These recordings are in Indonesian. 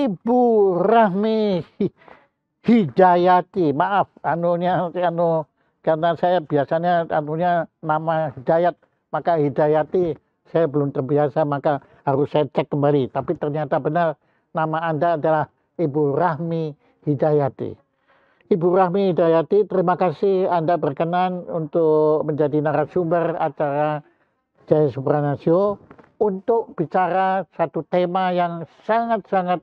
Ibu Rahmi Hidayati, maaf, karena saya biasanya nama Hidayat, maka Hidayati saya belum terbiasa, maka harus saya cek kembali. Tapi ternyata benar nama Anda adalah Ibu Rahmi Hidayati. Ibu Rahmi Hidayati, terima kasih Anda berkenan untuk menjadi narasumber acara Jaya Supranasio untuk bicara satu tema yang sangat-sangat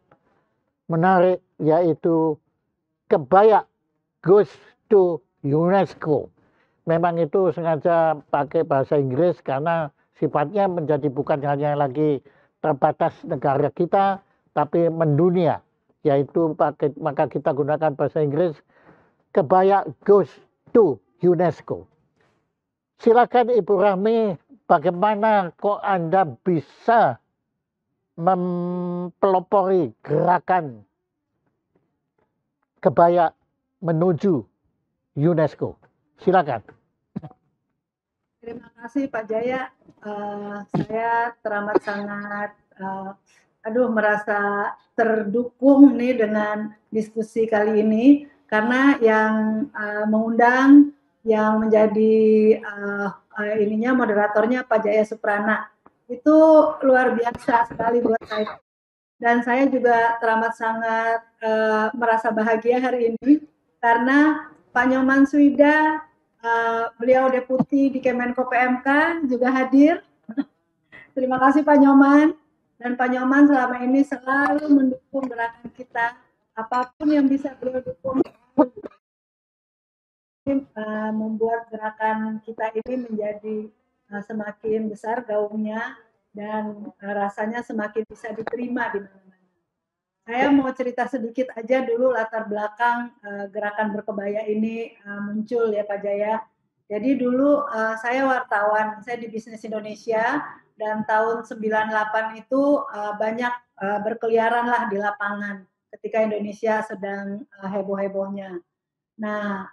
menarik, yaitu kebaya goes to UNESCO. Memang itu sengaja pakai bahasa Inggris karena sifatnya menjadi bukan hanya lagi terbatas negara kita, tapi mendunia, yaitu maka kita gunakan bahasa Inggris, kebaya goes to UNESCO. Silakan Ibu Rahmi, bagaimana kok Anda bisa mempelopori gerakan kebaya menuju UNESCO? Silakan. Terima kasih Pak Jaya. Saya teramat sangat merasa terdukung nih dengan diskusi kali ini, karena yang mengundang, yang menjadi moderatornya Pak Jaya Suprana itu luar biasa sekali buat saya. Dan saya juga teramat sangat merasa bahagia hari ini karena Pak Nyoman Swida, beliau deputi di Kemenko PMK juga hadir. Terima kasih Pak Nyoman. Dan Pak Nyoman selama ini selalu mendukung gerakan kita. Apapun yang bisa beliau dukung, membuat gerakan kita ini menjadi semakin besar gaungnya dan rasanya semakin bisa diterima di mana-mana. Saya mau cerita sedikit aja dulu latar belakang gerakan berkebaya ini muncul ya Pak Jaya. Jadi dulu saya wartawan, saya di Bisnis Indonesia, dan tahun 98 itu banyak berkeliaran lah di lapangan ketika Indonesia sedang heboh-hebohnya. Nah,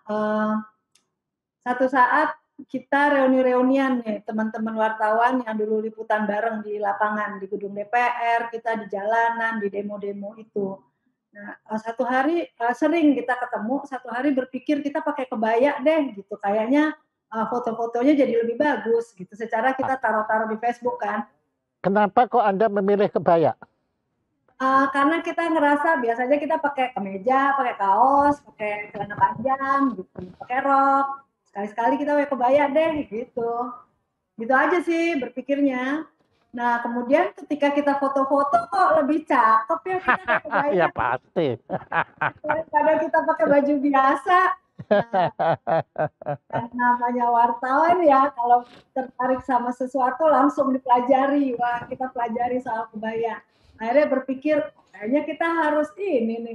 satu saat kita reuni-reunian nih, teman-teman wartawan yang dulu liputan bareng di lapangan, di gedung DPR, kita di jalanan, di demo-demo itu. Nah, satu hari sering kita ketemu, satu hari berpikir kita pakai kebaya deh gitu, kayaknya foto-fotonya jadi lebih bagus gitu, secara kita taruh-taruh di Facebook kan. Kenapa kok Anda memilih kebaya? Karena kita ngerasa biasanya kita pakai kemeja, pakai kaos, pakai celana panjang gitu, pakai rok. Sekali-sekali kita pakai kebaya deh gitu. Gitu aja sih berpikirnya. Nah, kemudian ketika kita foto-foto kok lebih cakep ya kita pakai kebaya. Ya pasti. Daripada kita pakai baju biasa. Nah, namanya wartawan ya, kalau tertarik sama sesuatu langsung dipelajari. Wah, kita pelajari soal kebaya. Akhirnya berpikir, kayaknya kita harus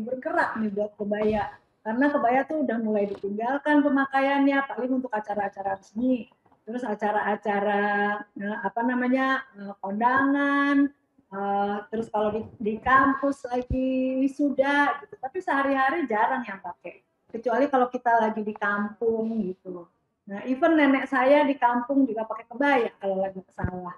bergerak nih buat kebaya. Karena kebaya tuh udah mulai ditinggalkan pemakaiannya, paling untuk acara-acara resmi. Terus acara-acara kondangan, terus kalau di kampus lagi wisuda gitu. Tapi sehari-hari jarang yang pakai. Kecuali kalau kita lagi di kampung gitu. Nah, even nenek saya di kampung juga pakai kebaya kalau lagi ke sawah.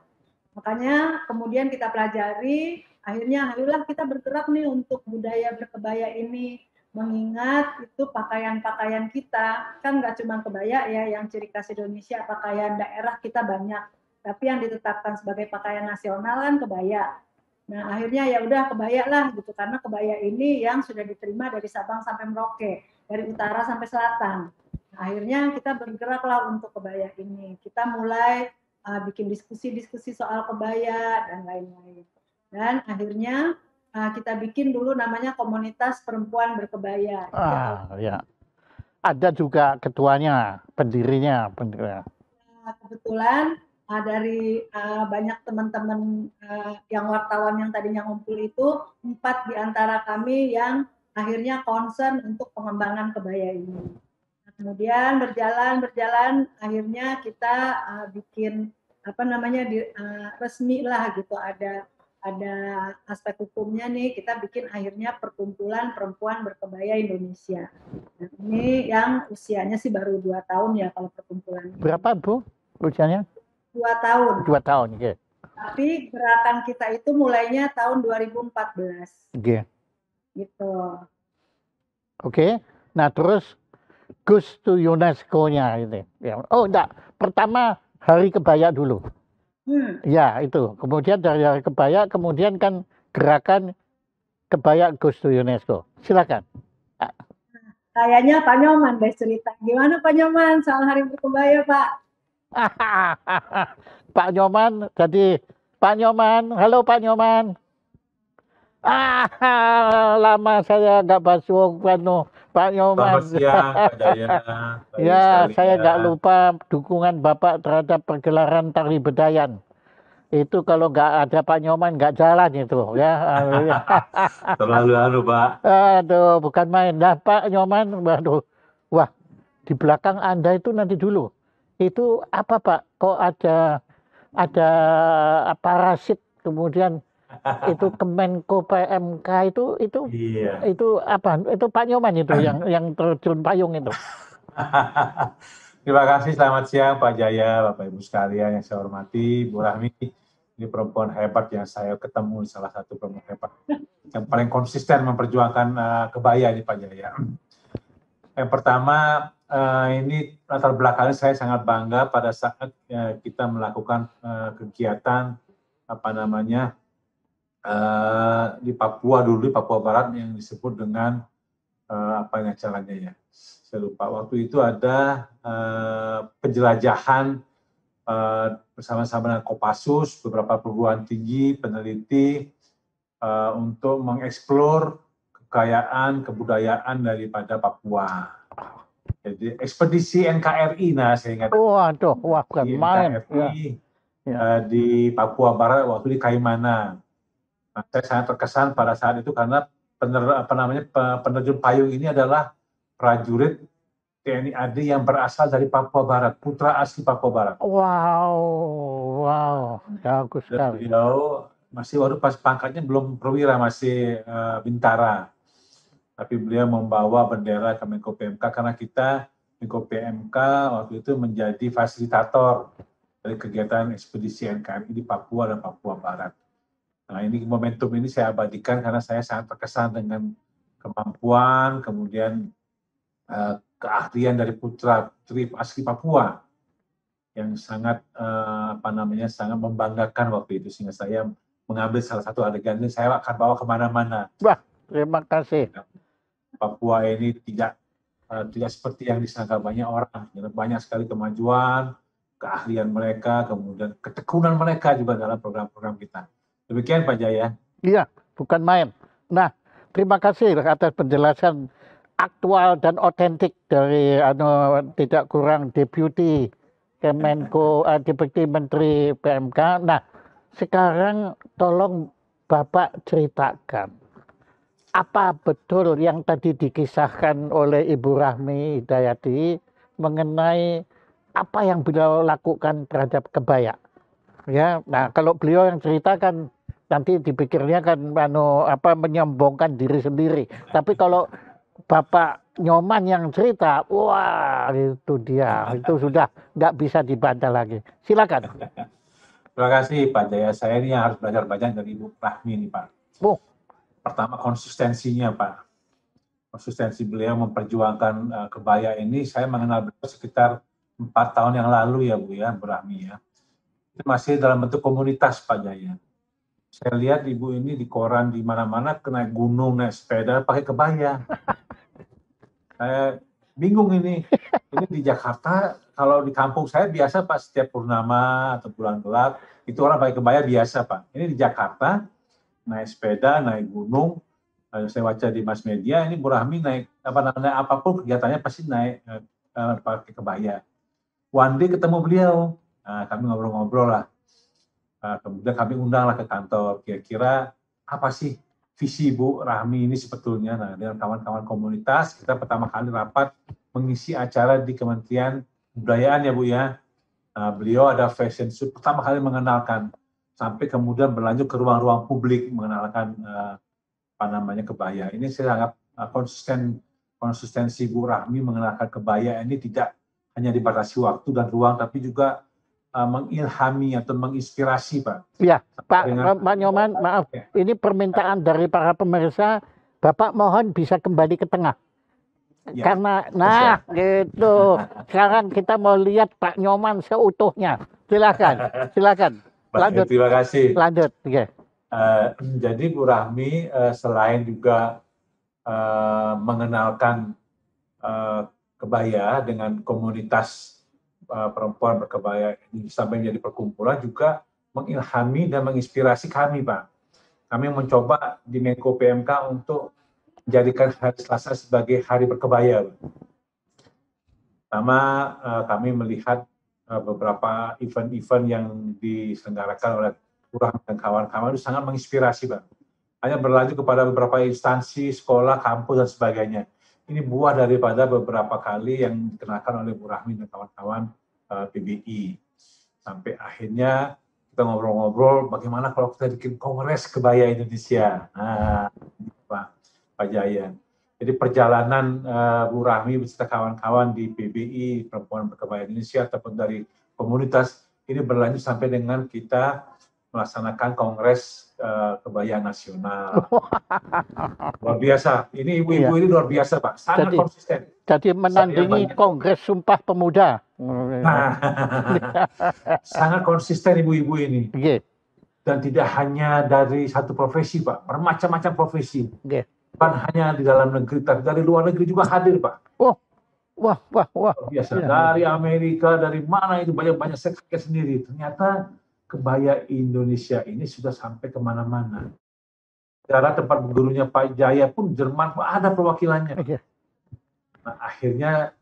Makanya kemudian kita pelajari, akhirnya ayolah kita bergerak nih untuk budaya berkebaya ini, mengingat itu pakaian-pakaian kita kan nggak cuma kebaya ya yang ciri khas Indonesia, pakaian daerah kita banyak, tapi yang ditetapkan sebagai pakaian nasional kan kebaya. Nah akhirnya ya udah kebaya lah gitu, karena kebaya ini yang sudah diterima dari Sabang sampai Merauke, dari utara sampai selatan. Nah, akhirnya kita bergeraklah untuk kebaya ini, kita mulai bikin diskusi-diskusi soal kebaya dan lain-lain. Dan akhirnya kita bikin dulu namanya komunitas perempuan berkebaya. Ya. Ada juga ketuanya, pendirinya. Kebetulan dari banyak teman-teman yang wartawan yang tadinya ngumpul itu, 4 di antara kami yang akhirnya concern untuk pengembangan kebaya ini. Nah, kemudian berjalan, akhirnya kita bikin resmi lah gitu, ada aspek hukumnya nih, kita bikin akhirnya Perkumpulan Perempuan Berkebaya Indonesia. Nah, ini yang usianya sih baru 2 tahun ya kalau perkumpulan ini. Berapa Bu usianya? 2 tahun. 2 tahun, oke. Tapi gerakan kita itu mulainya tahun 2014. Oke. gitu. Oke. Nah, terus Goes to UNESCO-nya ini. Ya. Oh, enggak. Pertama Hari Kebaya dulu. Hmm. Ya, itu. Kemudian dari Hari Kebaya, kemudian kan gerakan Kebaya Goes to UNESCO. Silakan. Kayaknya Pak Nyoman deh cerita. Gimana Pak Nyoman soal Hari Berkebaya, Pak? Pak Nyoman, jadi Pak Nyoman, halo Pak Nyoman. Lama saya nggak masuk Pak Selamat Nyoman. siang, Pak Jaya, Pak Ibu Ya, saya nggak sekalian. lupa dukungan Bapak terhadap pergelaran tari Bedayan. Itu kalau nggak ada Pak Nyoman nggak jalan itu ya. Terlalu anu, Pak. Aduh, bukan main. Nah, Pak Nyoman, waduh, wah di belakang Anda itu nanti dulu. Itu apa Pak? Kok ada parasit kemudian itu Kemenko PMK Iya. itu apa? Itu Pak Nyoman itu yang terjun payung itu. Terima kasih, selamat siang Pak Jaya, Bapak Ibu sekalian yang saya hormati, Bu Rahmi. Ini perempuan hebat yang saya ketemu, salah satu perempuan hebat yang paling konsisten memperjuangkan kebaya ini Pak Jaya. Yang pertama, ini latar belakangnya saya sangat bangga pada saat kita melakukan kegiatan di Papua dulu, di Papua Barat yang disebut dengan apa yang acaranya ya, saya lupa. Waktu itu ada penjelajahan bersama-sama dengan Kopassus, beberapa perguruan tinggi, peneliti untuk mengeksplor kekayaan kebudayaan daripada Papua. Jadi ekspedisi NKRI, saya ingat. Waduh, wah bukan main. NKRI di Papua Barat waktu di Kaimana. Nah, saya sangat terkesan pada saat itu karena penerjun payung ini adalah prajurit TNI AD yang berasal dari Papua Barat, putra asli Papua Barat. Wow, bagus sekali. Beliau masih pas pangkatnya belum perwira, masih bintara. Tapi beliau membawa bendera Kemenko PMK karena kita Kemenko PMK waktu itu menjadi fasilitator dari kegiatan ekspedisi NKRI di Papua dan Papua Barat. Nah, ini momentum ini saya abadikan karena saya sangat terkesan dengan kemampuan, kemudian keahlian dari putra-putri asli Papua yang sangat sangat membanggakan waktu itu, sehingga saya mengambil salah satu adegan ini, saya akan bawa kemana-mana. Wah, terima kasih. Papua ini tidak seperti yang disangka banyak orang, banyak sekali kemajuan, keahlian mereka, kemudian ketekunan mereka juga dalam program-program kita. Demikian Pak Jaya. Iya, bukan main. Nah, terima kasih atas penjelasan aktual dan otentik dari tidak kurang Deputi Kemenko, Deputi Menteri PMK. Nah, sekarang tolong Bapak ceritakan apa betul yang tadi dikisahkan oleh Ibu Rahmi Hidayati mengenai apa yang beliau lakukan terhadap kebaya. Ya, nah kalau beliau yang ceritakan nanti dipikirnya kan menyombongkan diri sendiri. Tapi kalau Bapak Nyoman yang cerita, wah itu dia, itu sudah nggak bisa dibantah lagi. Silakan. Terima kasih Pak Jaya. Saya ini yang harus belajar banyak dari Ibu Rahmi ini Pak. Pertama konsistensinya Pak. Konsistensi beliau memperjuangkan kebaya ini, saya mengenal beliau sekitar 4 tahun yang lalu ya Bu Rahmi ya. Itu masih dalam bentuk komunitas Pak Jaya. Saya lihat ibu ini di koran di mana-mana naik gunung, naik sepeda, pakai kebaya. Saya bingung ini. Ini di Jakarta, kalau di kampung saya biasa Pak, setiap purnama atau bulan gelap, itu orang pakai kebaya biasa Pak. Ini di Jakarta, naik sepeda, naik gunung, saya baca di mass media, ini Bu Rahmi naik apapun kegiatannya pasti naik pakai kebaya. One day ketemu beliau, kami ngobrol-ngobrol lah. Kemudian kami undanglah ke kantor, kira-kira apa sih visi Bu Rahmi ini sebetulnya. Nah, dengan kawan-kawan komunitas, kita pertama kali rapat mengisi acara di Kementerian Kebudayaan ya Bu ya. Beliau ada fashion shoot, pertama kali mengenalkan, sampai kemudian berlanjut ke ruang-ruang publik mengenalkan kebaya. Ini saya sangat konsistensi Bu Rahmi mengenalkan kebaya ini tidak hanya dibatasi waktu dan ruang, tapi juga mengilhami atau menginspirasi Pak. Ya, Pak Nyoman, maaf, ini permintaan dari para pemirsa, Bapak mohon bisa kembali ke tengah. Ya. Karena, nah gitu. Sekarang kita mau lihat Pak Nyoman seutuhnya. Silakan. Lanjut. Terima kasih. Lanjut. Okay. Jadi Bu Rahmi selain juga mengenalkan kebaya dengan komunitas perempuan berkebaya ini sampai menjadi perkumpulan, juga mengilhami dan menginspirasi kami, Pak. Kami mencoba di Menko PMK untuk menjadikan hari Selasa sebagai hari berkebaya. Pertama, kami melihat beberapa event-event yang diselenggarakan oleh Kurang dan kawan-kawan itu sangat menginspirasi, Pak. Hanya berlanjut kepada beberapa instansi, sekolah, kampus, dan sebagainya. Ini buah daripada beberapa kali yang dikenakan oleh Bu Rahmi dan kawan-kawan PBI. Sampai akhirnya kita ngobrol-ngobrol bagaimana kalau kita bikin Kongres Kebaya Indonesia. Nah, Pak Jaya. Jadi perjalanan Bu Rahmi beserta kawan-kawan di PBI, Perempuan Berkebaya Indonesia, ataupun dari komunitas, ini berlanjut sampai dengan kita melaksanakan Kongres Kebaya Nasional. Luar biasa. Ini ibu-ibu ini luar biasa, Pak. Sangat konsisten. Jadi menandingi Kongres Sumpah Pemuda. Nah, sangat konsisten ibu-ibu ini. Dan tidak hanya dari satu profesi, Pak. Bermacam-macam profesi. Bukan hanya di dalam negeri, tapi dari luar negeri juga hadir, Pak. Wah. Biasa. Dari Amerika, dari mana itu banyak-banyak, saya kaget sendiri. Ternyata kebaya Indonesia ini sudah sampai kemana-mana. Cara tempat gurunya Pak Jaya pun Jerman ada perwakilannya. Nah, akhirnya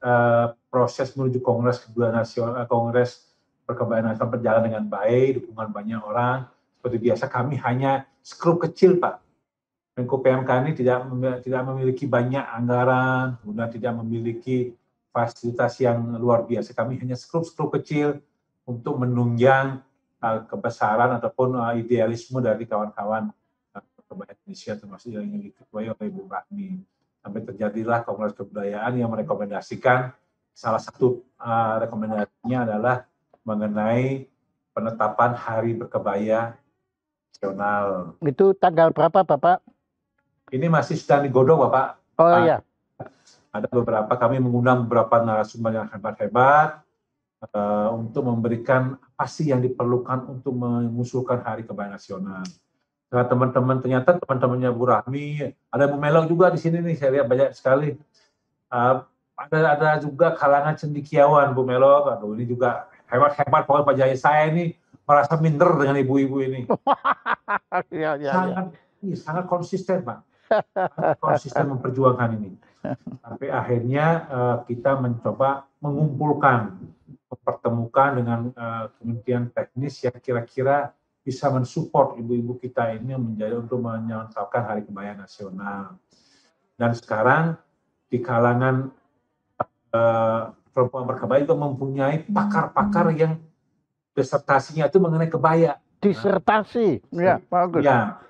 proses menuju Kongres Kebaya Nasional, Kongres Perkebayaan Nasional berjalan dengan baik, dukungan banyak orang. Seperti biasa kami hanya skrup kecil, Pak. Menko PMK ini tidak memiliki banyak anggaran, kemudian tidak memiliki fasilitas yang luar biasa. Kami hanya skrup kecil untuk menunjang kebesaran ataupun idealisme dari kawan-kawan kebaya Indonesia, termasuk yang diketuai oleh Ibu Rahmi. Sampai terjadilah Kongres Kebudayaan yang merekomendasikan, salah satu rekomendasinya adalah mengenai penetapan Hari Berkebaya Nasional. Itu tanggal berapa, Bapak? Ini masih sedang digodok, Bapak. Oh iya. Ada beberapa, kami mengundang beberapa narasumber yang hebat-hebat untuk memberikan apa sih yang diperlukan untuk mengusulkan Hari Kebaya Nasional. Nah, teman-teman, ternyata teman-temannya Bu Rahmi, ada Bu Melok juga di sini nih, saya lihat banyak sekali. Ada juga kalangan cendekiawan, Bu Melok. Aduh, ini juga hebat-hebat. Pokoknya Pak Jaya, saya ini merasa minder dengan ibu-ibu ini. Sangat konsisten, Pak. Sangat konsisten memperjuangkan ini. Sampai akhirnya kita mencoba mengumpulkan, mempertemukan dengan kementerian teknis yang kira-kira bisa mensupport ibu-ibu kita ini menjadi untuk menyelesaikan Hari Kebaya Nasional. Dan sekarang di kalangan perempuan berkebaya juga mempunyai pakar-pakar yang disertasinya itu mengenai kebaya. Disertasi, ya bagus. Ya.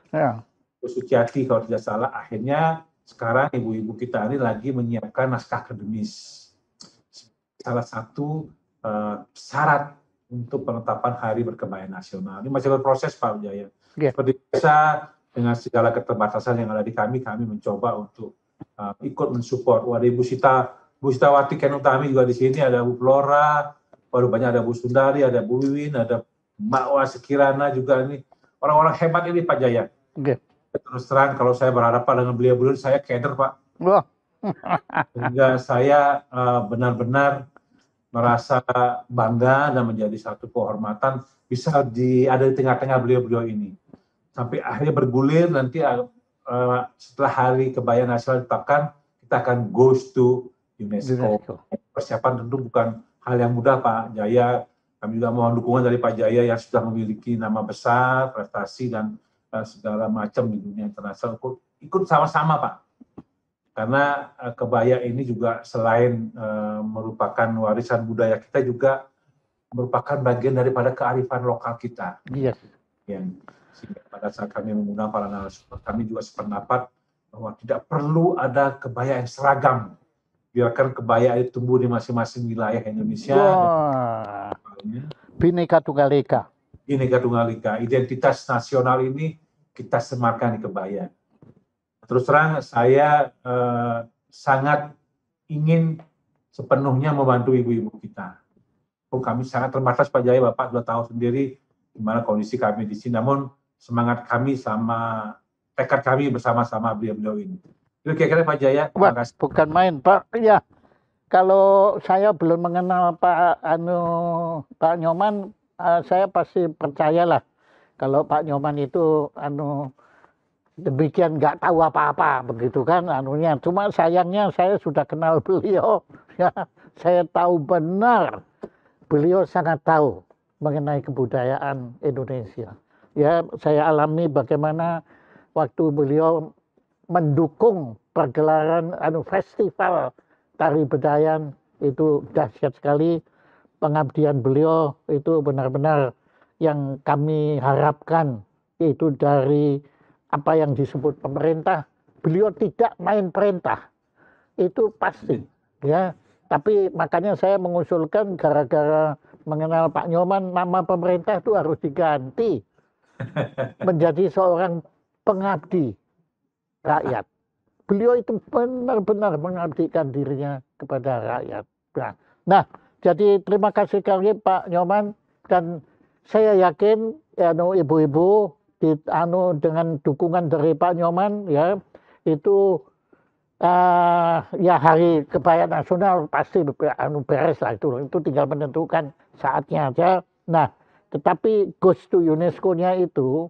Bu Suciati kalau tidak salah, akhirnya sekarang ibu-ibu kita ini lagi menyiapkan naskah akademis. Salah satu syarat untuk penetapan Hari Berkebaya Nasional. Ini masih berproses, Pak Jaya. Seperti biasa, dengan segala keterbatasan yang ada di kami mencoba untuk ikut mensupport. Ada Ibu Sitawati Kenutami juga di sini, ada Bu Flora, baru banyak ada Bu Sundari, ada Bu Wiwin, ada Mbak Wasekirana juga ini. Orang-orang hebat ini, Pak Jaya. Terus terang, kalau saya berhadapan dengan beliau-beliau, saya keder, Pak. Sehingga saya benar-benar merasa bangga dan menjadi satu kehormatan bisa ada di tengah-tengah beliau-beliau ini. Sampai akhirnya bergulir nanti setelah Hari Kebaya Nasional ditetapkan, kita akan goes to UNESCO. Persiapan tentu bukan hal yang mudah, Pak Jaya. Kami juga mohon dukungan dari Pak Jaya yang sudah memiliki nama besar, prestasi, dan segala macam di dunia internasional. Ikut sama-sama, Pak. Karena kebaya ini juga selain merupakan warisan budaya kita, juga merupakan bagian daripada kearifan lokal kita. Yes. Sehingga pada saat kami mengundang para narasumber, kami juga sependapat bahwa tidak perlu ada kebaya yang seragam. Biarkan kebaya itu tumbuh di masing-masing wilayah Indonesia. Bhinneka Tunggal Ika. Bhinneka Tunggal Ika. Identitas nasional ini kita sematkan di kebaya. Terus terang saya sangat ingin sepenuhnya membantu ibu-ibu kita. Kami sangat terbatas Pak Jaya, Bapak sudah tahu sendiri gimana kondisi kami di sini. Namun semangat kami sama tekad kami bersama-sama beliau-beliau ini. Itu kira-kira Pak Jaya. Wah, bukan main Pak. Ya, kalau saya belum mengenal Pak Nyoman, saya pasti percayalah kalau Pak Nyoman itu demikian nggak tahu apa-apa begitu kan anunya. Cuma sayangnya saya sudah kenal beliau, ya saya tahu benar beliau sangat tahu mengenai kebudayaan Indonesia. Ya saya alami bagaimana waktu beliau mendukung pergelaran festival tari Bedayan itu dahsyat sekali. Pengabdian beliau itu benar-benar yang kami harapkan, yaitu dari apa yang disebut pemerintah. Beliau tidak main perintah, itu pasti ya. Tapi makanya saya mengusulkan gara-gara mengenal Pak Nyoman, nama pemerintah itu harus diganti menjadi seorang pengabdi rakyat. Beliau itu benar-benar mengabdikan dirinya kepada rakyat. Nah, jadi terima kasih sekali Pak Nyoman, dan saya yakin ibu-ibu dengan dukungan dari Pak Nyoman ya itu ya hari kebaya nasional pasti beres lah, itu tinggal menentukan saatnya aja. Nah, tetapi goes to UNESCO-nya itu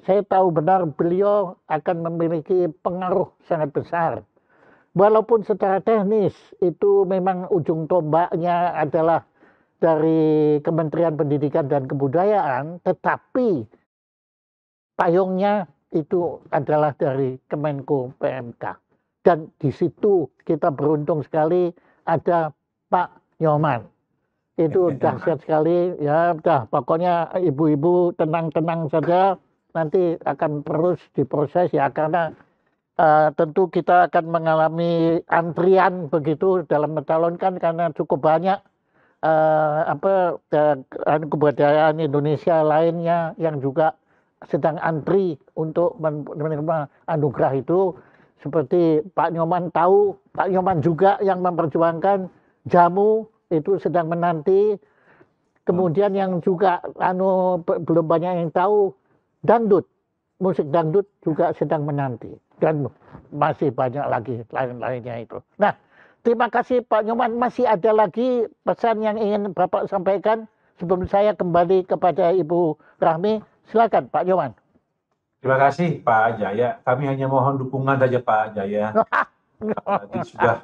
saya tahu benar beliau akan memiliki pengaruh sangat besar. Walaupun secara teknis itu memang ujung tombaknya adalah dari Kementerian Pendidikan dan Kebudayaan, tetapi payungnya itu adalah dari Kemenko PMK. Dan di situ kita beruntung sekali ada Pak Nyoman. Itu dahsyat sekali ya. Udah pokoknya ibu-ibu tenang-tenang saja, nanti akan terus diproses ya, karena tentu kita akan mengalami antrian begitu dalam mencalonkan karena cukup banyak kebudayaan Indonesia lainnya yang juga sedang antri untuk menerima anugerah itu. Seperti Pak Nyoman tahu, Pak Nyoman juga yang memperjuangkan jamu itu sedang menanti. Kemudian yang juga belum banyak yang tahu, dangdut, musik dangdut juga sedang menanti, dan masih banyak lagi lain-lainnya itu. Nah, terima kasih Pak Nyoman. Masih ada lagi pesan yang ingin Bapak sampaikan sebelum saya kembali kepada Ibu Rahmi? Silakan Pak Nyoman. Terima kasih Pak Jaya. Kami hanya mohon dukungan saja Pak Jaya. Tadi sudah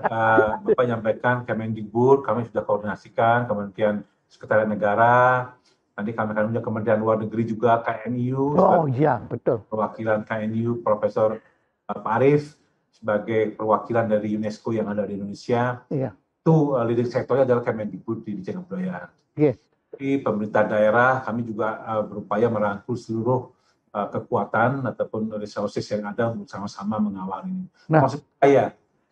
Bapak nyampaikan Kemendikbud, kami sudah koordinasikan Kementerian Sekretariat Negara. Nanti kami akan undang Kementerian Luar Negeri juga, KNU. Oh iya, betul. Perwakilan KNU, Profesor Pak Arif, sebagai perwakilan dari UNESCO yang ada di Indonesia. Iya. Itu leading sektornya adalah Kemendikbud di Dijen Kebudayaan. Yes. Di pemerintah daerah, kami juga berupaya merangkul seluruh kekuatan ataupun resources yang ada untuk sama-sama mengawal ini. Nah, maksud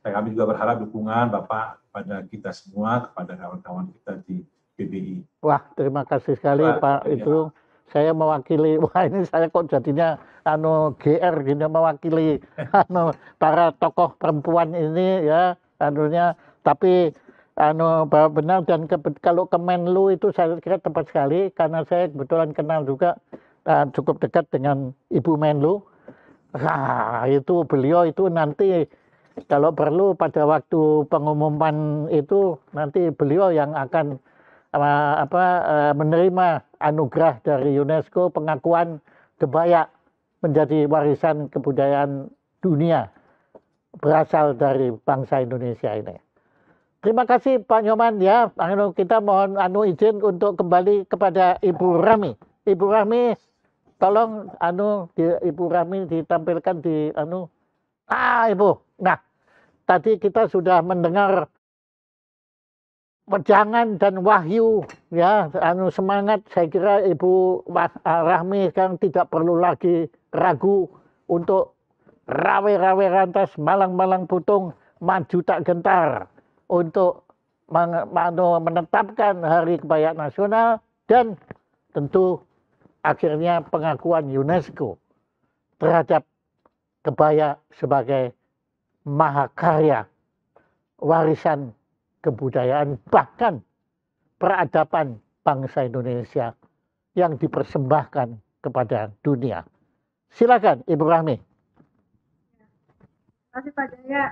kami juga berharap dukungan Bapak pada kita semua, kepada kawan-kawan kita di PBI. Wah, terima kasih sekali Pak. Itu saya mewakili, wah ini saya kok jadinya GR gini, mewakili para tokoh perempuan ini ya tapi benar. Dan kalau Kemenlu itu saya kira tepat sekali, karena saya kebetulan kenal juga cukup dekat dengan Ibu Menlu. Nah, itu beliau itu nanti kalau perlu pada waktu pengumuman itu nanti beliau yang akan menerima anugerah dari UNESCO pengakuan kebaya menjadi warisan kebudayaan dunia berasal dari bangsa Indonesia ini. Terima kasih Pak Nyoman ya. Kita mohon izin untuk kembali kepada Ibu Rahmi. Ibu Rahmi, tolong Ibu Rahmi ditampilkan di Ibu. Nah, tadi kita sudah mendengar wejangan dan wahyu ya, semangat. Saya kira Ibu Rahmi sekarang tidak perlu lagi ragu untuk rawe-rawe rantas, malang-malang putung, maju tak gentar untuk menetapkan Hari Kebaya Nasional dan tentu akhirnya pengakuan UNESCO terhadap kebaya sebagai mahakarya, warisan kebudayaan, bahkan peradaban bangsa Indonesia yang dipersembahkan kepada dunia. Silakan Ibu Rahmi. Terima kasih Pak Jaya.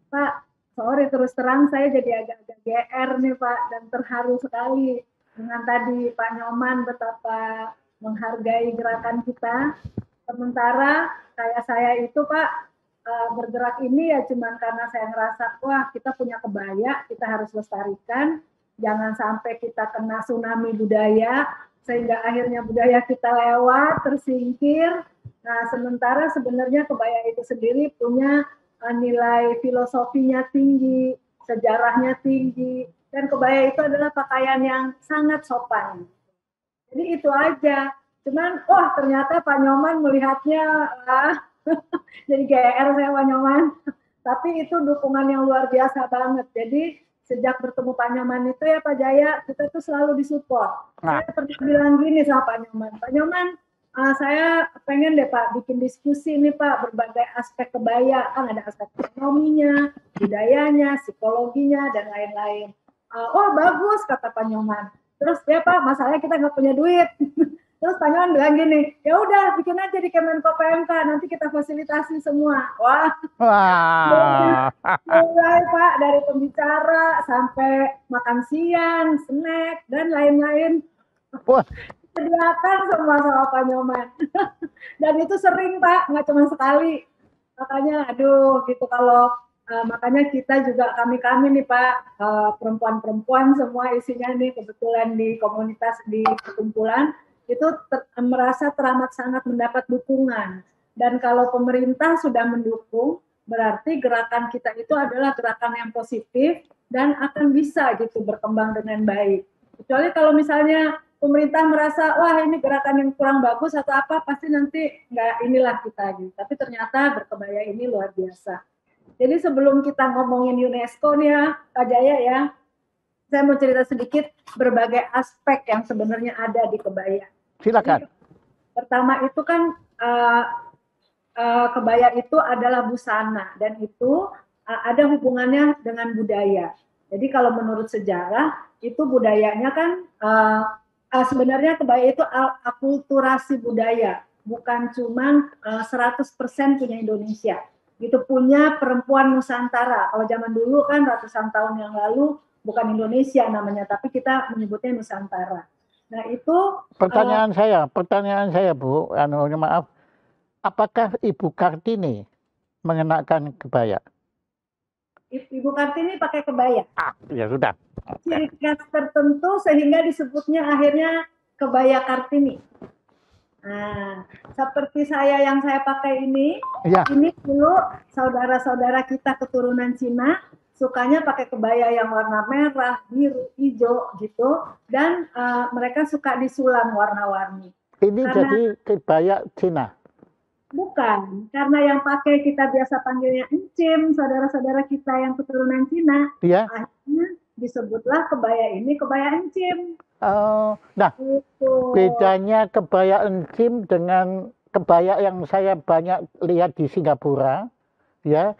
Pak, sorry terus terang saya jadi agak-agak GR nih Pak, dan terharu sekali dengan tadi Pak Nyoman betapa menghargai gerakan kita. Sementara kayak saya itu Pak, bergerak ini ya cuman karena saya ngerasa, wah kita punya kebaya, kita harus lestarikan, jangan sampai kita kena tsunami budaya, sehingga akhirnya budaya kita lewat, tersingkir. Nah, sementara sebenarnya kebaya itu sendiri punya nilai filosofinya tinggi, sejarahnya tinggi, dan kebaya itu adalah pakaian yang sangat sopan. Jadi itu aja. Cuman, wah ternyata Pak Nyoman melihatnya, jadi GR saya Pak Nyoman. Tapi itu dukungan yang luar biasa banget. Jadi sejak bertemu Pak Nyoman itu ya Pak Jaya, kita tuh selalu disupport. Saya pernah bilang gini sama Pak Nyoman, Pak Nyoman, saya pengen deh Pak bikin diskusi nih Pak, berbagai aspek kebaya, kan ada aspek ekonominya, budayanya, psikologinya, dan lain-lain. Oh bagus kata Pak Nyoman. Terus ya Pak, masalahnya kita nggak punya duit. Terus Pak Nyoman bilang gini, ya udah bikin aja di Kemenko PMK, nanti kita fasilitasi semua. Wah. Mulai Pak dari pembicara sampai makan siang, snack dan lain-lain. Sediakan semua sama Pak Nyoman. Dan itu sering Pak, nggak cuma sekali. Makanya aduh gitu kalau makanya kita juga kami nih Pak, perempuan-perempuan semua isinya nih kebetulan di komunitas di perkumpulan itu merasa teramat sangat mendapat dukungan. Dan kalau pemerintah sudah mendukung, berarti gerakan kita itu adalah gerakan yang positif dan akan bisa gitu berkembang dengan baik. Kecuali kalau misalnya pemerintah merasa, wah ini gerakan yang kurang bagus atau apa, pasti nanti nggak inilah kita gitu. Tapi ternyata berkebaya ini luar biasa. Jadi sebelum kita ngomongin UNESCO nih ya, Pak Jaya ya, saya mau cerita sedikit berbagai aspek yang sebenarnya ada di kebaya. Silakan. Jadi, pertama itu kan kebaya itu adalah busana dan itu ada hubungannya dengan budaya. Jadi kalau menurut sejarah itu budayanya kan sebenarnya kebaya itu akulturasi budaya, bukan cuma 100% punya Indonesia. Gitu punya perempuan Nusantara. Kalau zaman dulu kan ratusan tahun yang lalu bukan Indonesia namanya, tapi kita menyebutnya Nusantara. Nah itu pertanyaan saya Bu, maaf, apakah Ibu Kartini mengenakan kebaya? Ibu Kartini pakai kebaya. Ya sudah. Ciri khas tertentu sehingga disebutnya akhirnya kebaya Kartini. Nah, seperti saya yang saya pakai ini, ini dulu saudara-saudara kita keturunan Cina sukanya pakai kebaya yang warna merah, biru, hijau gitu, dan mereka suka disulam warna-warni. Ini karena, jadi kebaya Cina? Bukan, karena yang pakai kita biasa panggilnya encim, saudara-saudara kita yang keturunan Cina. Iya. Akhirnya disebutlah kebaya ini kebaya encim. Nah, bedanya kebaya encim dengan kebaya yang saya banyak lihat di Singapura, ya.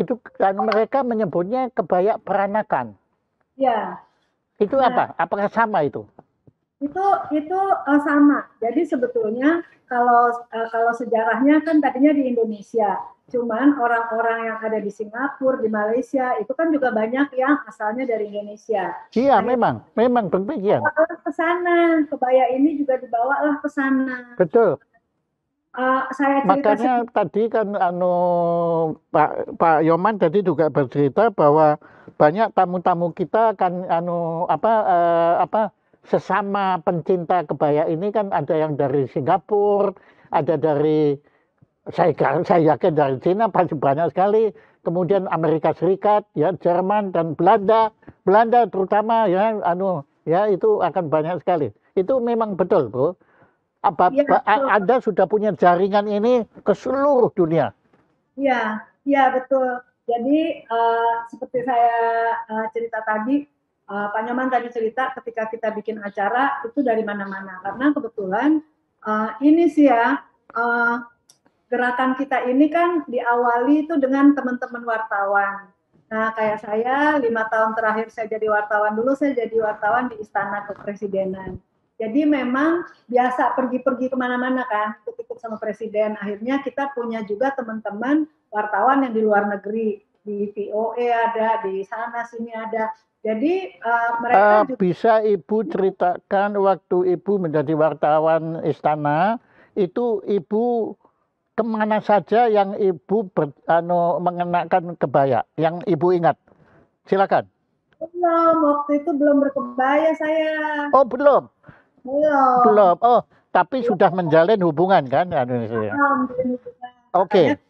Itu kan mereka menyebutnya kebaya peranakan. Ya. Itu apa? Apakah sama itu? Itu sama. Jadi sebetulnya kalau sejarahnya kan tadinya di Indonesia. Cuman orang-orang yang ada di Singapura, di Malaysia itu kan juga banyak yang asalnya dari Indonesia. Iya, memang berbeda. Ke sana, kebaya ini juga dibawalah ke sana. Betul. Makanya tadi kan Pak Yoman tadi juga bercerita bahwa banyak tamu-tamu kita kan sesama pencinta kebaya ini kan ada yang dari Singapura, ada dari saya yakin dari Cina pasti banyak sekali, kemudian Amerika Serikat, ya Jerman dan Belanda terutama ya itu akan banyak sekali. Itu memang betul, Bu. Anda sudah punya jaringan ini ke seluruh dunia. Iya betul. Jadi seperti saya cerita tadi, Pak Nyoman tadi cerita ketika kita bikin acara itu dari mana-mana. Karena kebetulan ini sih ya, gerakan kita ini kan diawali itu dengan teman-teman wartawan. Nah, kayak saya 5 tahun terakhir saya jadi wartawan dulu, saya jadi wartawan di Istana Kepresidenan. Jadi memang biasa pergi-pergi kemana-mana kan, ikut-ikut sama Presiden. Akhirnya kita punya juga teman-teman wartawan yang di luar negeri, di VOA ada, di sana sini ada. Jadi mereka juga... Bisa Ibu ceritakan waktu Ibu menjadi wartawan Istana, itu Ibu kemana saja yang Ibu mengenakan kebaya, yang Ibu ingat? Silakan. Belum, waktu itu belum berkebaya saya. Oh, belum? Belum. Belum. Oh, tapi sudah menjalin hubungan kan? Oke.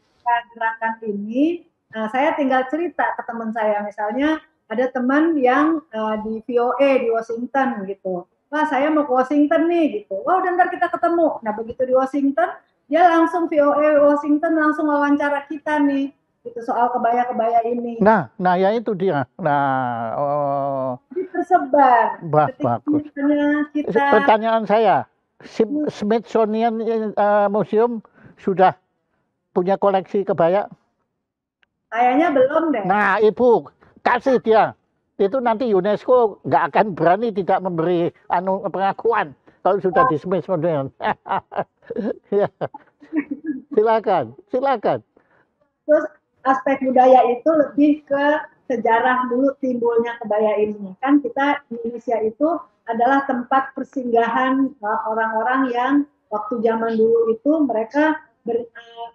Gerakan ini, saya tinggal cerita ke teman saya, misalnya ada teman yang di VOA di Washington gitu. Wah, saya mau ke Washington nih gitu. Wah, udah ntar kita ketemu. Nah, begitu di Washington, dia langsung VOA Washington langsung wawancara kita nih itu soal kebaya-kebaya ini. Nah ya itu dia. Nah, jadi tersebar. Bagus. Pertanyaan saya, Smithsonian Museum sudah punya koleksi kebaya? Kayaknya belum deh. Nah, Ibu kasih dia. Itu nanti UNESCO nggak akan berani tidak memberi pengakuan kalau sudah di Smithsonian. Ya. Silakan. Terus aspek budaya itu lebih ke sejarah dulu timbulnya kebaya ini. Kan kita Indonesia itu adalah tempat persinggahan orang-orang yang waktu zaman dulu itu mereka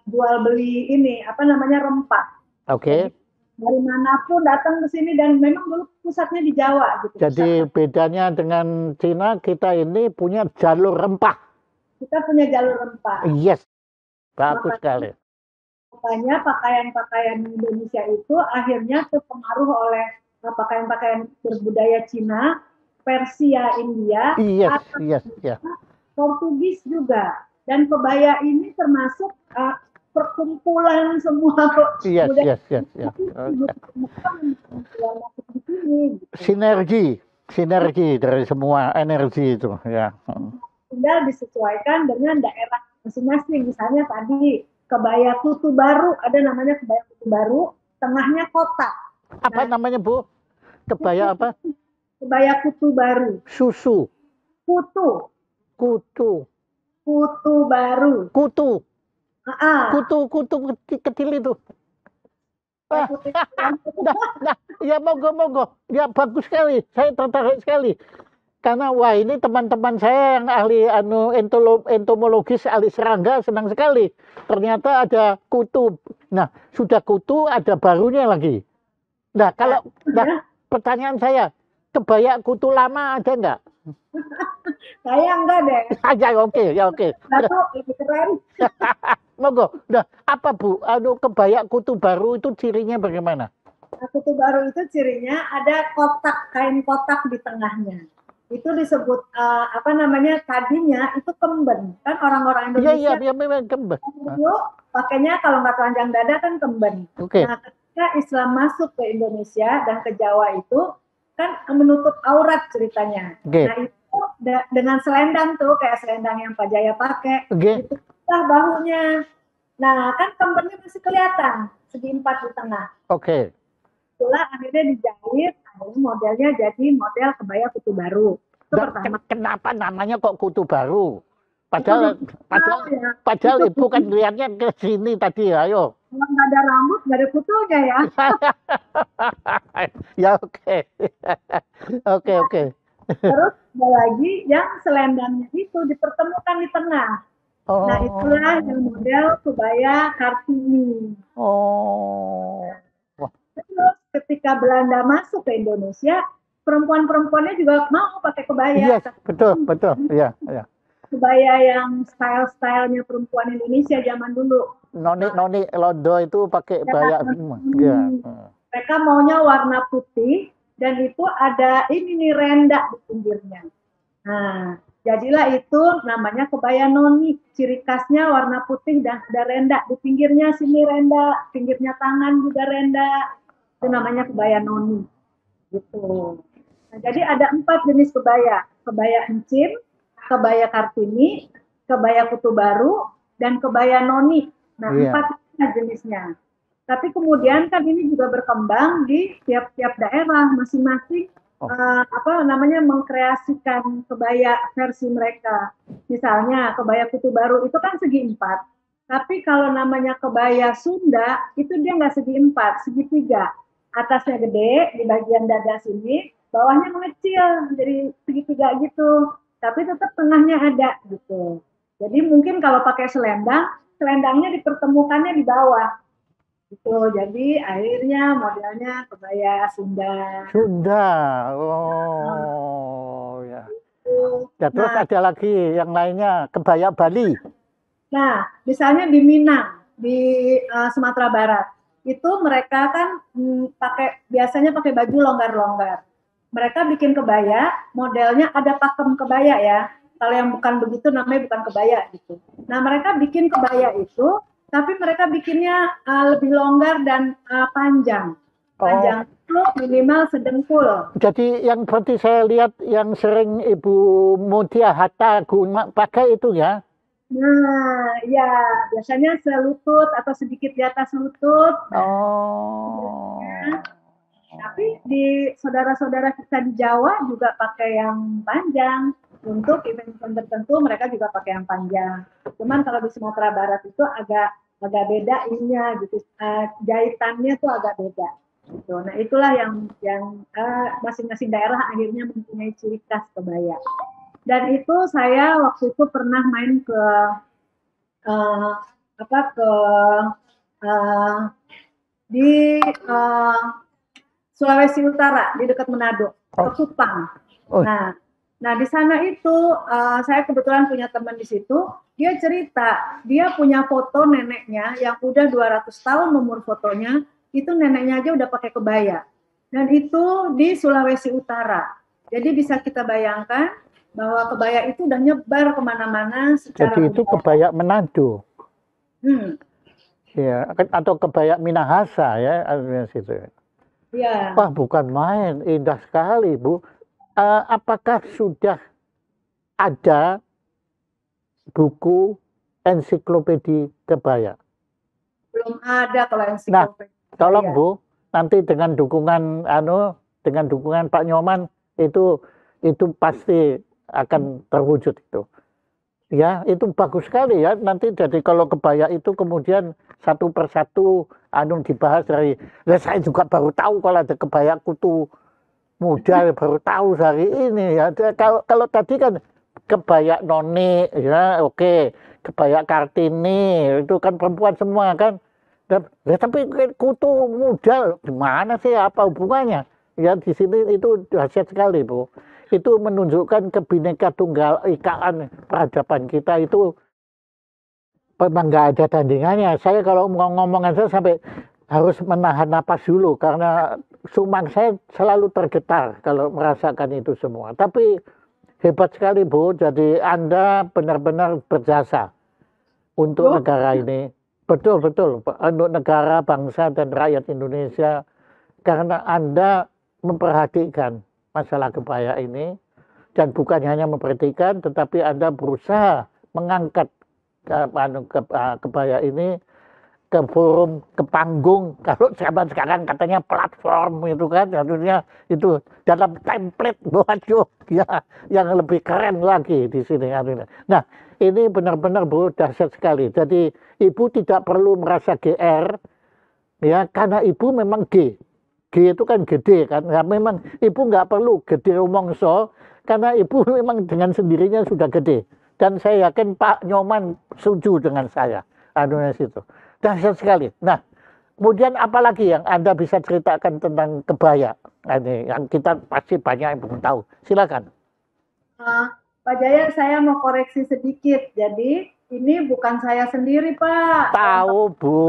jual beli ini rempah. Oke. Dari manapun datang ke sini dan memang dulu pusatnya di Jawa gitu. Jadi bedanya dengan Cina, kita ini punya jalur rempah. Kita punya jalur rempah. Yes, bagus sekali. Makanya pakaian-pakaian Indonesia itu akhirnya terpengaruh oleh pakaian-pakaian berbudaya Cina, Persia, India, yes. Portugis juga. Dan kebaya ini termasuk perkumpulan semua budaya. Yes. Sinergi dari semua energi itu, ya. Tinggal disesuaikan dengan daerah masing-masing. Misalnya tadi kebaya kutu baru, ada namanya kebaya kutu baru, tengahnya kotak. Apa namanya, Bu? Kebaya apa? Kebaya kutu baru. Susu. Kutu baru. Kutu kecil itu. Ya monggo. Ya bagus sekali. Saya tertarik sekali. Karena wah ini teman-teman saya yang ahli entomologis, ahli serangga senang sekali. Ternyata ada kutu. Nah, sudah kutu ada barunya lagi. Nah, pertanyaan saya, kebaya kutu lama ada nggak? Saya enggak deh. Ya oke. Lebih keren. Monggo. Nah, apa Bu? Kebaya kutu baru itu cirinya bagaimana? Kutu baru itu cirinya ada kain kotak di tengahnya. Itu disebut tadinya itu kemben. Kan orang-orang Indonesia. Iya, memang kemben. Dulu pakainya kalau nggak telanjang dada kan kemben. Okay. Nah, ketika Islam masuk ke Indonesia dan ke Jawa itu kan menutup aurat ceritanya. Okay. Nah, itu dengan selendang tuh kayak selendang yang Pak Jaya pakai. Okay. Itu bahunya. Nah, kan kembennya masih kelihatan segi 4 di tengah. Oke. Itulah akhirnya dijahit, modelnya jadi model kebaya kutu baru. Itu pertama. Kenapa namanya kok kutu baru? Padahal Ibu kan lihatnya ke sini tadi, ayo. Kalau nggak ada rambut, nggak ada kutunya ya. Ya oke. Terus ada lagi yang selendangnya itu dipertemukan di tengah. Nah itulah yang model kebaya Kartini. Terus ketika Belanda masuk ke Indonesia, perempuan-perempuannya juga mau pakai kebaya. Iya, betul. Iya. Kebaya yang style-stylenya perempuan Indonesia zaman dulu. Noni Londo itu pakai kebaya semua. Ya. Mereka maunya warna putih dan itu ada ini renda di pinggirnya. Nah, jadilah itu namanya kebaya noni. Ciri khasnya warna putih dan ada renda di pinggirnya, sini renda, pinggirnya tangan juga renda. Itu namanya kebaya noni. Gitu. Nah, jadi ada 4 jenis kebaya. Kebaya encim, kebaya Kartini, kebaya kutu baru, dan kebaya noni. Nah, Iya. 4 jenisnya. Tapi kemudian kan ini juga berkembang di tiap-tiap daerah masing-masing mengkreasikan kebaya versi mereka. Misalnya kebaya Kutu Baru itu kan segi 4. Tapi kalau namanya kebaya Sunda itu dia nggak segi 4, segi 3. Atasnya gede di bagian dada sini, bawahnya mengecil jadi segitiga gitu. Tapi tetap tengahnya ada gitu. Jadi mungkin kalau pakai selendang, selendangnya dipertemukannya di bawah. Gitu. Jadi akhirnya modelnya kebaya Sunda. Sunda. Oh ya. Ya, terus Nah, ada lagi yang lainnya, kebaya Bali. nah, misalnya di Minang, di Sumatera Barat, itu mereka kan biasanya pakai baju longgar-longgar. Mereka bikin kebaya, modelnya ada pakem kebaya ya. Kalau yang bukan begitu namanya bukan kebaya gitu. Nah, mereka bikin kebaya itu, tapi mereka bikinnya lebih longgar dan panjang. Panjang itu minimal sedengkul. Jadi yang seperti saya lihat yang sering Ibu Mutia Hatta pakai itu ya? Nah, ya biasanya selutut atau sedikit di atas lutut. Oh. Tapi di saudara-saudara kita di Jawa juga pakai yang panjang. Untuk event-event tertentu mereka juga pakai yang panjang. Cuman kalau di Sumatera Barat itu agak beda ininya gitu. Jahitannya tuh agak beda. Gitu. Nah itulah yang masing-masing daerah akhirnya mempunyai ciri khas kebaya. Dan itu saya waktu itu pernah main ke di Sulawesi Utara di dekat Manado, ke Kupang. Nah di sana itu saya kebetulan punya teman di situ. Dia cerita dia punya foto neneknya yang udah 200 tahun umur fotonya, itu neneknya aja udah pakai kebaya. Dan itu di Sulawesi Utara. Jadi bisa kita bayangkan bahwa kebaya itu udah nyebar kemana-mana secara jadi itu kebaya Manado. Ya, atau kebaya Minahasa ya, situ. Ya. Wah, bukan main, indah sekali, Bu. Apakah sudah ada buku ensiklopedi kebaya? Belum ada kalau ensiklopedi. Nah, tolong Bu, nanti dengan dukungan Pak Nyoman itu pasti akan terwujud itu. Ya, itu bagus sekali ya. Nanti jadi kalau kebaya itu kemudian satu persatu dibahas dari. Saya juga baru tahu kalau ada kebaya Kutu Muda, baru tahu hari ini ya. Kalau tadi kan kebaya Noni ya, oke. Kebaya Kartini itu kan perempuan semua kan. Tapi Kutu Muda gimana sih, apa hubungannya? Ya di sini itu dahsyat sekali, Bu. Itu menunjukkan kebineka tunggal ikaan peradaban kita itu memang nggak ada tandingannya. Saya kalau ngomong aja sampai harus menahan napas dulu karena sumang saya selalu tergetar kalau merasakan itu semua. Tapi hebat sekali, Bu. Jadi Anda benar-benar berjasa untuk negara ini. Betul, untuk negara, bangsa, dan rakyat Indonesia. Karena Anda memperhatikan masalah kebaya ini. Dan bukan hanya memperhatikan, tetapi Anda berusaha mengangkat kebaya ini ke forum, ke panggung. Kalau zaman sekarang katanya platform itu kan, artinya itu dalam template, waduh, ya, yang lebih keren lagi di sini. Nah, ini benar-benar Bu dahsyat sekali. Jadi Ibu tidak perlu merasa GR, ya, karena Ibu memang G. G itu kan gede kan. Nah, memang Ibu nggak perlu gede omongso, karena Ibu memang dengan sendirinya sudah gede. Dan saya yakin Pak Nyoman setuju dengan saya. Situ. Dahsyat sekali. Nah, kemudian apalagi yang Anda bisa ceritakan tentang kebaya? Ini yang kita pasti banyak yang belum tahu. Silakan. Pak Jaya, saya mau koreksi sedikit. Jadi ini bukan saya sendiri, Pak. Tahu, Bu.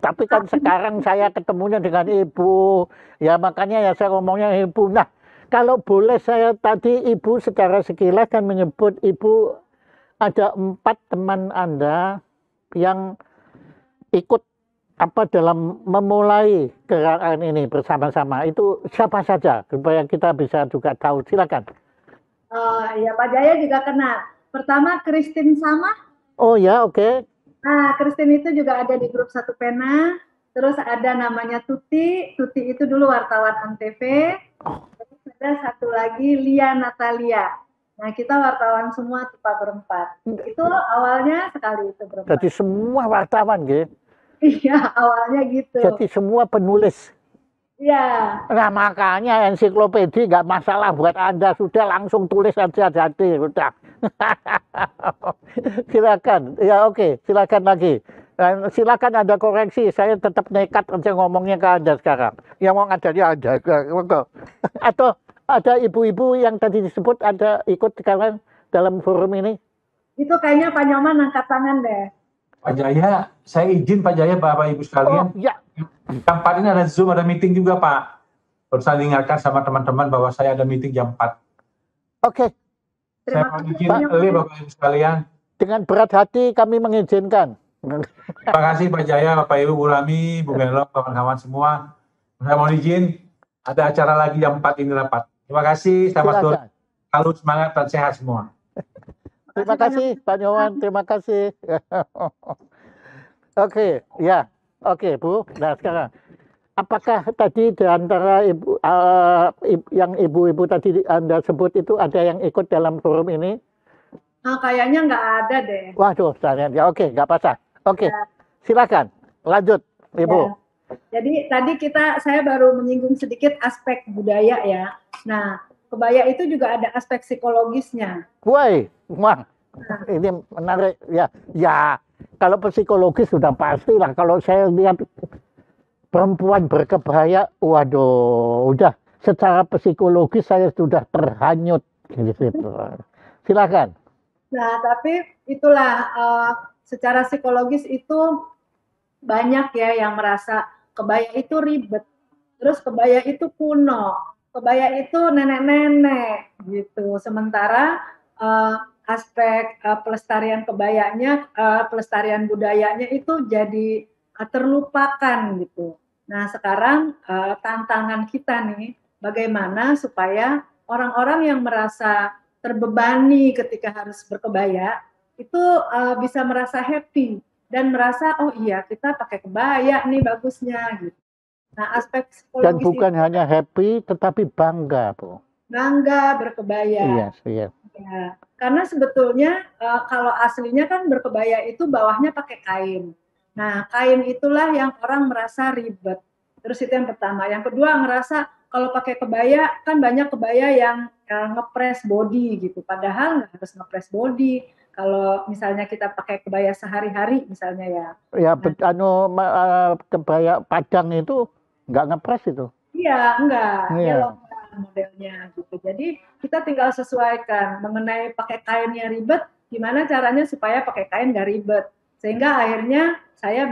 Tapi kan sekarang saya ketemunya dengan Ibu. Ya makanya ya saya ngomongnya Ibu. Nah, kalau boleh saya tadi Ibu secara sekilas kan menyebut Ibu ada 4 teman Anda yang ikut dalam memulai gerakan ini bersama-sama. Itu siapa saja supaya kita bisa juga tahu. Silakan. Ya Pak Jaya juga kenal. Pertama Christine Samah. Oh ya, oke. Nah, Christine itu juga ada di grup Satu Pena. Terus ada namanya Tuti. Tuti itu dulu wartawan Antv. Terus ada satu lagi Lia Natalia. Nah, kita wartawan semua tuh Pak berempat. Itu awalnya sekali itu berempat. Jadi semua wartawan gitu. Iya, awalnya gitu. Jadi semua penulis. Iya. Nah makanya ensiklopedi nggak masalah buat Anda, sudah langsung tulis aja jadi, sudah. Silakan, ya oke, silakan lagi. Dan silakan Anda koreksi, saya tetap nekat aja ngomongnya ke Anda sekarang. Yang mau ngajari Anda, atau ada ibu-ibu yang tadi disebut ada ikut sekarang dalam forum ini? Itu kayaknya Pak Nyoman angkat tangan deh. Pak Jaya, saya izin Pak Jaya, Bapak Ibu sekalian. Oh, ya. Jam 4 ini ada Zoom, ada meeting juga Pak. Baru saya ingatkan sama teman-teman bahwa saya ada meeting jam 4. Oke. Saya mau izin Bapak Ibu sekalian. Dengan berat hati kami mengizinkan. Terima kasih Pak Jaya, Bapak Ibu, Bu Rami, Bu Belok, kawan-kawan semua. Saya mau izin, ada acara lagi jam 4 ini rapat. Terima kasih, selamat sore. Selalu semangat dan sehat semua. Terima kasih Pak Nyoman, terima kasih. Oke, ya, oke Bu. Nah sekarang, apakah tadi di antara yang ibu-ibu tadi Anda sebut itu ada yang ikut dalam forum ini? Nah, kayaknya nggak ada deh. Waduh, ya oke, nggak apa-apa. Oke, ya. Silakan lanjut, Ibu. Ya. Jadi tadi saya baru menyinggung sedikit aspek budaya ya. Nah, kebaya itu juga ada aspek psikologisnya. Woi, wah, ini menarik ya. Ya, kalau psikologis sudah pasti lah. Kalau saya lihat perempuan berkebaya, waduh, udah secara psikologis saya sudah terhanyut. Gitu. Silakan. Nah, tapi itulah secara psikologis itu banyak ya yang merasa kebaya itu ribet, terus kebaya itu kuno, kebaya itu nenek-nenek gitu. Sementara aspek pelestarian kebayanya, pelestarian budayanya itu jadi terlupakan gitu. Nah sekarang tantangan kita nih, bagaimana supaya orang-orang yang merasa terbebani ketika harus berkebaya itu bisa merasa happy dan merasa oh iya kita pakai kebaya nih bagusnya gitu. Nah aspek psikologis dan bukan hanya happy tetapi bangga Bu. Bangga berkebaya. Iya. Ya, karena sebetulnya kalau aslinya kan berkebaya itu bawahnya pakai kain. Nah kain itulah yang orang merasa ribet. Terus itu yang pertama. Yang kedua ngerasa kalau pakai kebaya kan banyak kebaya yang ngepres body gitu. Padahal nggak harus ngepres body. Kalau misalnya kita pakai kebaya sehari-hari misalnya ya. Ya, kebaya Padang itu nggak ngepres itu. Iya, enggak. Iya. Modelnya gitu. Jadi kita tinggal sesuaikan mengenai pakai kainnya ribet, gimana caranya supaya pakai kain nggak ribet. Sehingga akhirnya saya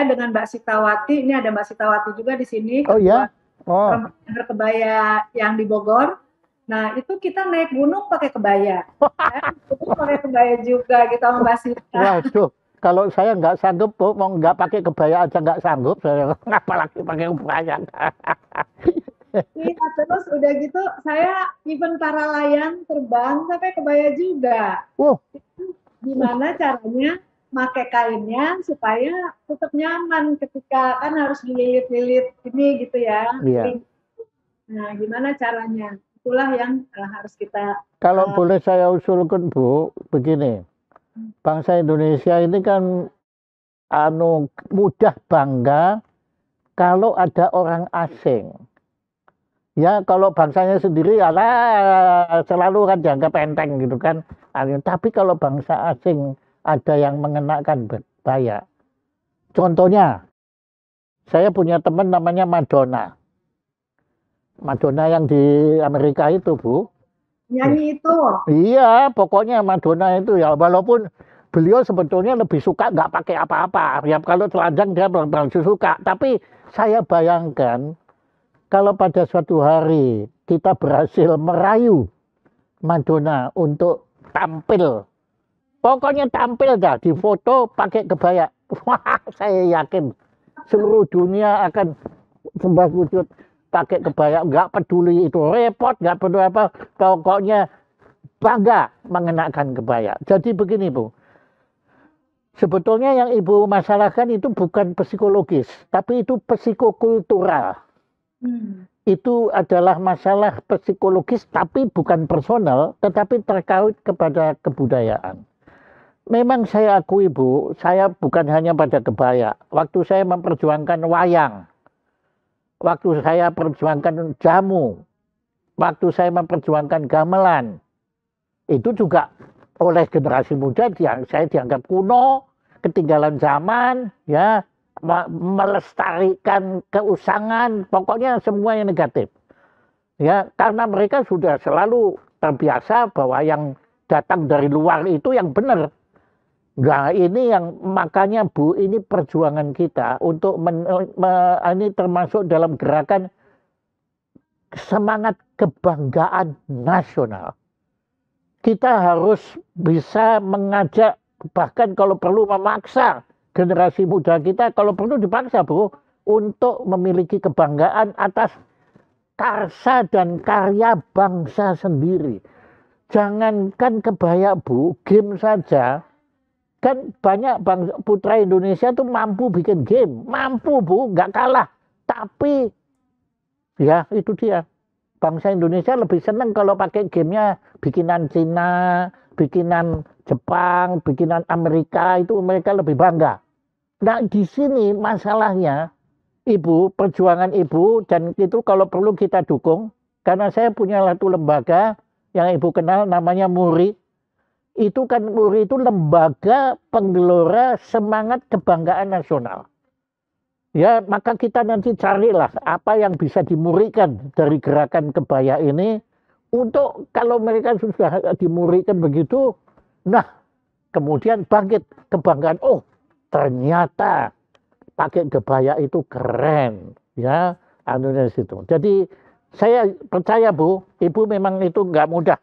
dengan Mbak Sitawati, ini ada Mbak Sitawati juga di sini. Oh ya? Oh. Berkebaya yang di Bogor. Nah itu kita naik gunung pakai kebaya. Itu pakai kebaya juga kita sama Mbak Sita. Waduh, kalau saya nggak sanggup, mau nggak pakai kebaya aja nggak sanggup, saya apalagi pakai kebaya. Iya, terus udah gitu saya event para layang terbang sampai kebaya juga. Gimana caranya pakai kainnya supaya tetap nyaman ketika kan harus dililit-lilit ini gitu ya. Iya. Nah, gimana caranya? Itulah yang harus kita. Kalau boleh saya usulkan Bu, begini, bangsa Indonesia ini kan mudah bangga kalau ada orang asing. Ya kalau bangsanya sendiri selalu kan dianggap enteng gitu kan. Tapi kalau bangsa asing ada yang mengenakan kebaya. Contohnya, saya punya teman namanya Madonna. Madonna yang di Amerika itu Bu. Nyanyi itu. Iya, pokoknya Madonna itu ya walaupun beliau sebetulnya lebih suka nggak pakai apa-apa. Ya kalau telanjang dia belum suka. Tapi saya bayangkan kalau pada suatu hari kita berhasil merayu Madonna untuk tampil, pokoknya tampil dah di foto pakai kebaya. Wah, saya yakin seluruh dunia akan sembah wujud pakai kebaya. Nggak peduli itu repot, nggak peduli apa, pokoknya bangga mengenakan kebaya. Jadi begini Bu, Sebetulnya yang Ibu masalahkan itu bukan psikologis, tapi itu psikokultural. Itu adalah masalah psikologis, tapi bukan personal, tetapi terkait kepada kebudayaan. Memang saya akui, Bu, saya bukan hanya pada kebaya. Waktu saya memperjuangkan wayang, waktu saya perjuangkan jamu, waktu saya memperjuangkan gamelan, itu juga oleh generasi muda yang saya dianggap kuno, ketinggalan zaman, ya, melestarikan keusangan, pokoknya semua yang negatif. Ya, karena mereka sudah selalu terbiasa bahwa yang datang dari luar itu yang benar. Nah, ini yang makanya Bu, ini perjuangan kita untuk ini termasuk dalam gerakan semangat kebanggaan nasional. Kita harus bisa mengajak, bahkan kalau perlu memaksa generasi muda kita, kalau perlu dipaksa, Bu, untuk memiliki kebanggaan atas karsa dan karya bangsa sendiri. Jangankan kebaya, Bu, game saja. Kan banyak bangsa putra Indonesia tuh mampu bikin game. Mampu, Bu, nggak kalah. Tapi, ya itu dia. Bangsa Indonesia lebih senang kalau pakai gamenya bikinan Cina, bikinan Jepang, bikinan Amerika, itu mereka lebih bangga. Nah, di sini masalahnya, Ibu, perjuangan Ibu, dan itu kalau perlu kita dukung, karena saya punya satu lembaga yang Ibu kenal namanya MURI. Itu kan MURI itu lembaga penggelora semangat kebanggaan nasional. Ya, maka kita nanti carilah apa yang bisa dimurikan dari gerakan kebaya ini untuk kalau mereka sudah dimurikan begitu, nah kemudian bangkit kebanggaan. Oh, ternyata pakai kebaya itu keren, ya, anunya situ. Jadi saya percaya, Bu, Ibu memang itu nggak mudah.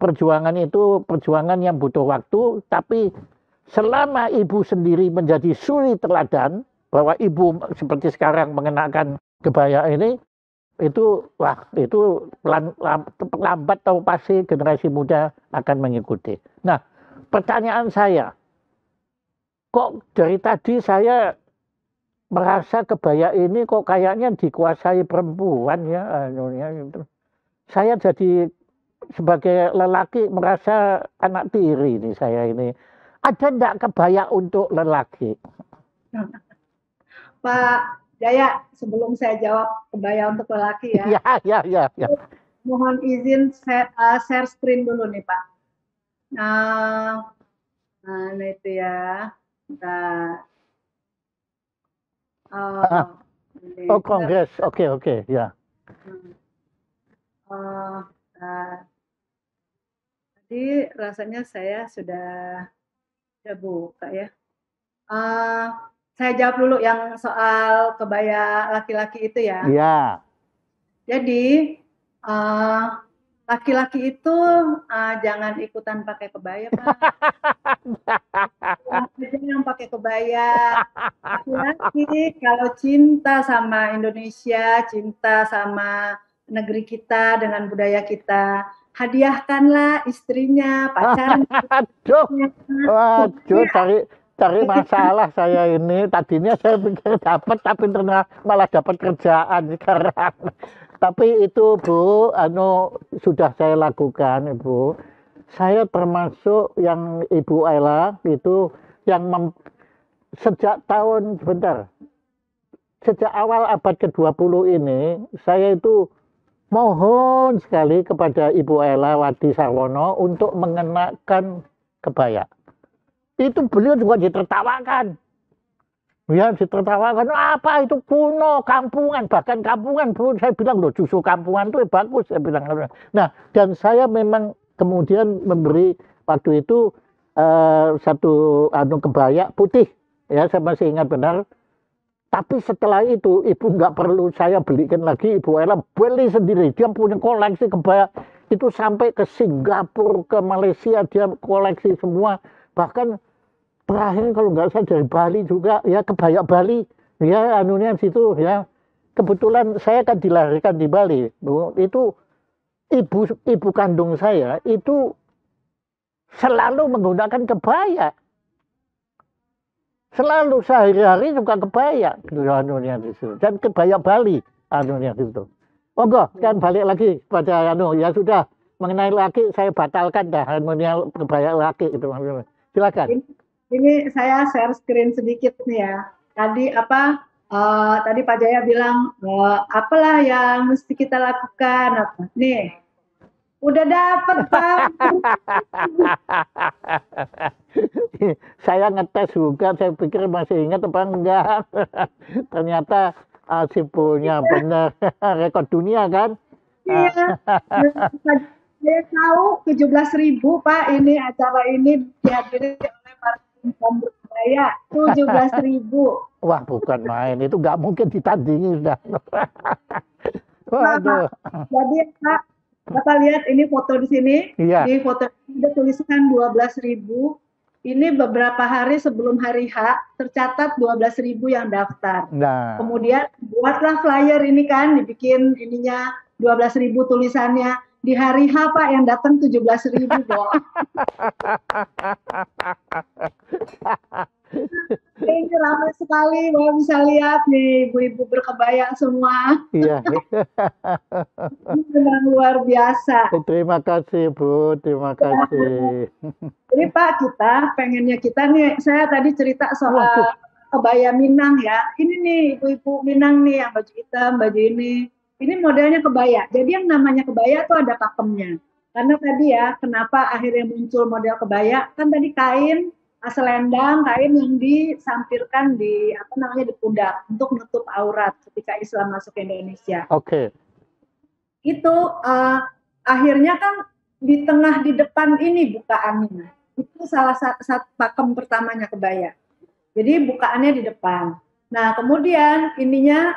Perjuangan itu perjuangan yang butuh waktu, tapi selama Ibu sendiri menjadi suri teladan, bahwa Ibu seperti sekarang mengenakan kebaya ini, itu wah, itu lambat atau pasti generasi muda akan mengikuti. Nah, pertanyaan saya, kok dari tadi saya merasa kebaya ini kok kayaknya dikuasai perempuan, ya, gitu. Saya jadi sebagai lelaki merasa anak tiri ini saya ini. Ada enggak kebaya untuk lelaki? Pak Jaya, sebelum saya jawab kebaya untuk lelaki ya. Ya. Mohon izin share screen dulu nih Pak. Nah itu ya. Oh, kongres, oke, ya. Tadi rasanya saya sudah buka ya. Saya jawab dulu yang soal kebaya laki-laki itu ya. Iya. Jadi laki-laki itu jangan ikutan pakai kebaya, Pak. Laki-laki yang pakai kebaya. Laki-laki kalau cinta sama Indonesia, cinta sama negeri kita dengan budaya kita, hadiahkanlah istrinya, pacarnya. Waduh, cari masalah saya ini. Tadinya saya pikir dapat, tapi ternyata malah dapat kerjaan sekarang. Tapi itu, Bu, sudah saya lakukan, Ibu. Saya termasuk yang Ibu Ella itu yang sejak awal abad ke-20 ini, saya itu mohon sekali kepada Ibu Ella Wadi Sarwono untuk mengenakan kebaya. Itu beliau juga ditertawakan. Ya, ditertawakan, apa itu kuno, kampungan, bahkan kampungan, Bu. Saya bilang, loh, justru kampungan itu bagus, saya bilang. Nah, dan saya memang kemudian memberi waktu itu satu kebaya putih, ya, saya masih ingat benar. Tapi setelah itu, Ibu nggak perlu saya belikan lagi, Ibu Ella beli sendiri. Dia punya koleksi kebaya, itu sampai ke Singapura, ke Malaysia, dia koleksi semua. Bahkan terakhir kalau nggak salah dari Bali juga, ya, kebaya Bali, ya, anunya situ, ya. Kebetulan saya kan dilahirkan di Bali, Bu. Itu ibu kandung saya itu selalu menggunakan kebaya. Selalu sehari-hari suka kebaya anunya di situ. Dan kebaya Bali anunya gitu. Monggo, kan balik lagi pada ya sudah mengenai laki saya batalkan dah anunya kebaya laki itu. Silakan. Ini saya share screen sedikit nih ya. Tadi tadi Pak Jaya bilang apalah yang mesti kita lakukan apa. Nih. Udah dapat, Pak. Saya ngetes juga, saya pikir masih ingat apa enggak. Ternyata si punya benar rekor dunia kan. Iya. Saya tahu 17.000 Pak ini acara ini dihadiri oleh para perempuan berbudaya 17.000. Wah bukan main, itu nggak mungkin ditandingi sudah. Waduh. Jadi Pak, Bapak lihat ini foto di sini. Iya. Di foto ini ada tulisan 12.000. Ini beberapa hari sebelum hari H tercatat 12.000 yang daftar. Nah. Kemudian buatlah flyer ini kan, dibikin ininya 12.000 tulisannya. Di hari H Pak yang datang 17.000 Boh. Ini ramai sekali, Bapak bisa lihat nih ibu-ibu berkebaya semua. Iya. Ini memang luar biasa. Terima kasih Bu, terima kasih. Jadi Pak pengennya kita nih, saya tadi cerita soal kebaya Minang ya. Ini nih ibu-ibu Minang nih yang baju hitam, baju ini. Ini modelnya kebaya. Jadi yang namanya kebaya tuh ada pakemnya. Karena tadi ya, kenapa akhirnya muncul model kebaya? Kan tadi kain selendang, kain yang disampirkan di di pundak untuk menutup aurat ketika Islam masuk ke Indonesia. Oke. Itu akhirnya kan di tengah di depan ini bukaannya. Itu salah satu pakem pertamanya kebaya. Jadi bukaannya di depan. Nah, kemudian ininya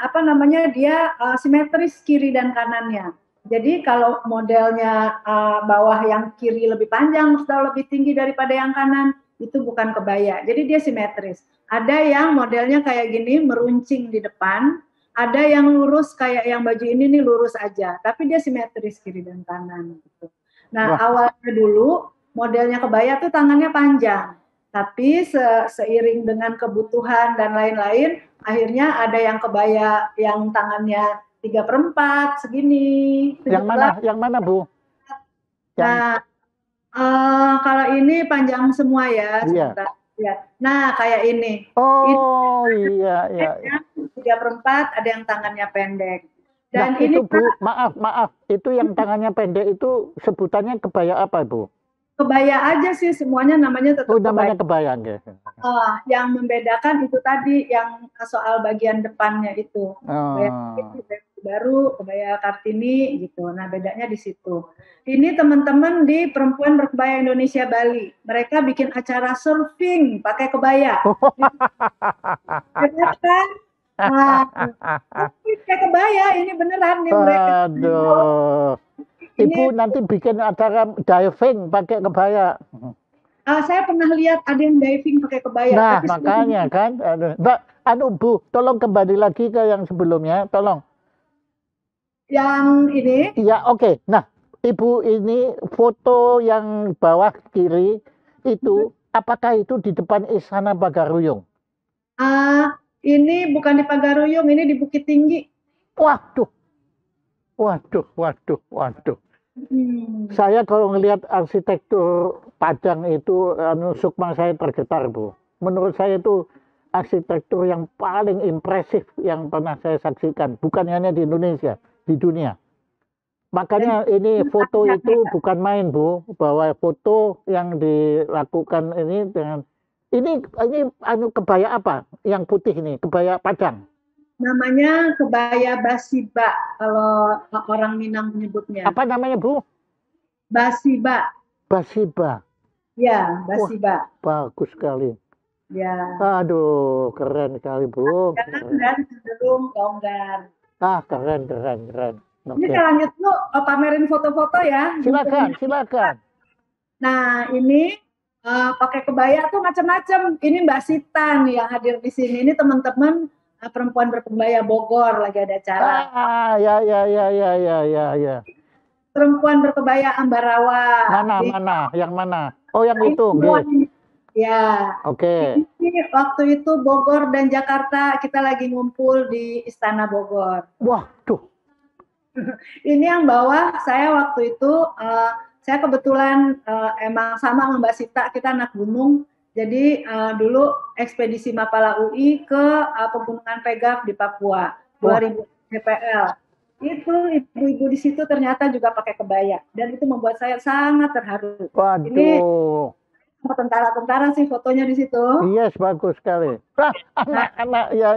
dia simetris kiri dan kanannya. Jadi kalau modelnya bawah yang kiri lebih panjang atau lebih tinggi daripada yang kanan, itu bukan kebaya. Jadi dia simetris. Ada yang modelnya kayak gini meruncing di depan, ada yang lurus kayak yang baju ini nih lurus aja, tapi dia simetris kiri dan kanan gitu. Nah, awalnya dulu modelnya kebaya tuh tangannya panjang. Tapi seiring dengan kebutuhan dan lain-lain, akhirnya ada yang kebaya yang tangannya 3/4 segini. Yang mana Bu? Nah, kalau ini panjang semua ya. Iya. Ya. Nah, kayak ini. Oh ini, iya. 3/4 ada yang tangannya pendek. Dan nah, ini itu Bu, maaf, itu yang tangannya pendek itu sebutannya kebaya apa Bu? Kebaya aja sih semuanya namanya tetap namanya kebaya. Yang membedakan itu tadi yang soal bagian depannya itu. Kebaya baru, kebaya Kartini gitu. Nah, bedanya di situ. Ini teman-teman di Perempuan Berkebaya Indonesia Bali. Mereka bikin acara surfing pakai kebaya. Kan? Pakai kebaya ini beneran nih mereka. Aduh. Ibu nanti bikin acara diving pakai kebaya. Saya pernah lihat ada yang diving pakai kebaya. Nah, tapi makanya kan. Mbak, Bu, tolong kembali lagi ke yang sebelumnya, tolong. Yang ini? Iya, oke. Nah, Ibu ini foto yang bawah kiri itu, apakah itu di depan Istana Pagaruyung? Ini bukan di Pagaruyung, ini di Bukit Tinggi. Waduh. Saya kalau ngelihat arsitektur Padang itu, sukma saya tergetar Bu. Menurut saya itu arsitektur yang paling impresif yang pernah saya saksikan. Bukan hanya di Indonesia, di dunia. Makanya ini foto itu bukan main Bu, bahwa foto yang dilakukan ini dengan ini kebaya apa? Yang putih ini, kebaya Padang. Namanya kebaya Basiba kalau orang Minang menyebutnya. Apa namanya Bu? Basiba. Basiba. Ya, Basiba. Wah, bagus sekali. Ya. Aduh, keren sekali Bu. Dan cenderung longgar. Keren. Ini saya lanjut dulu pamerin foto-foto ya. Silakan. Nah, ini pakai kebaya tuh macam-macam. Ini Mbak Sita nih yang hadir di sini. Ini teman-teman Perempuan Berkebaya Bogor lagi ada acara. Ya. Perempuan Berkebaya Ambarawa. Mana? Yang mana? Oh, yang itu. Ya. Oke. Ini waktu itu Bogor dan Jakarta kita lagi ngumpul di Istana Bogor. Wah, tuh. Ini yang bawah saya waktu itu, saya kebetulan emang sama sama Mbak Sita, kita anak gunung. Jadi dulu ekspedisi Mapala UI ke Pegunungan Pegaf di Papua, 2000 DPL. Itu ibu-ibu di situ ternyata juga pakai kebaya dan itu membuat saya sangat terharu. Waduh. Ini tentara-tentara sih fotonya di situ. Yes, bagus sekali. Anak-anak, ya.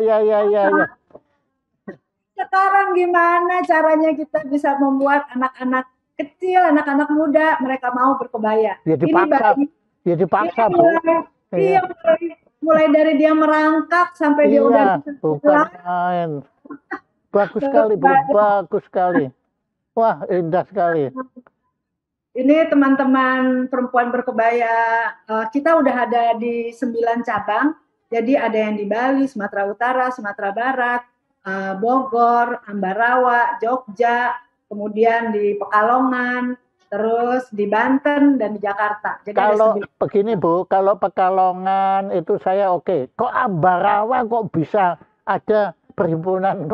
Sekarang gimana caranya kita bisa membuat anak-anak kecil, anak-anak muda, mereka mau berkebaya? Ya dipaksa, ini dipaksa, Bu. Iya, mulai dari dia merangkak sampai dia udah bukan main. Bagus sekali, Bu. Bagus sekali. Wah, indah sekali. Ini teman-teman perempuan berkebaya, kita udah ada di 9 cabang. Jadi ada yang di Bali, Sumatera Utara, Sumatera Barat, Bogor, Ambarawa, Jogja, kemudian di Pekalongan, terus di Banten dan di Jakarta. Jadi kalau begini Bu, kalau Pekalongan itu saya oke. Kok Ambarawa kok bisa ada perhimpunan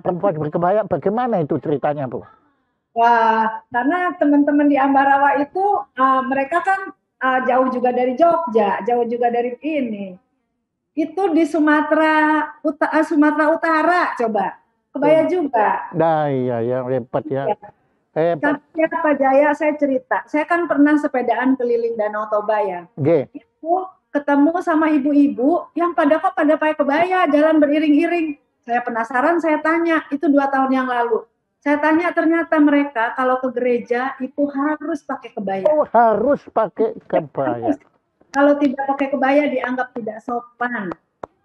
perempuan berkebaya? Bagaimana itu ceritanya Bu? Wah, karena teman-teman di Ambarawa itu mereka kan jauh juga dari Jogja, jauh juga dari ini. Itu di Sumatera Utara coba. Kebaya juga. Nah, iya, repot ya. Tapi Pak Jaya, saya cerita. Saya kan pernah sepedaan keliling Danau Toba ya. Itu ketemu sama ibu-ibu yang pada pakai kebaya, jalan beriring-iring. Saya penasaran, saya tanya. Itu 2 tahun yang lalu. Saya tanya ternyata mereka kalau ke gereja itu harus pakai kebaya. Oh, harus pakai kebaya. Kalau tidak pakai kebaya dianggap tidak sopan.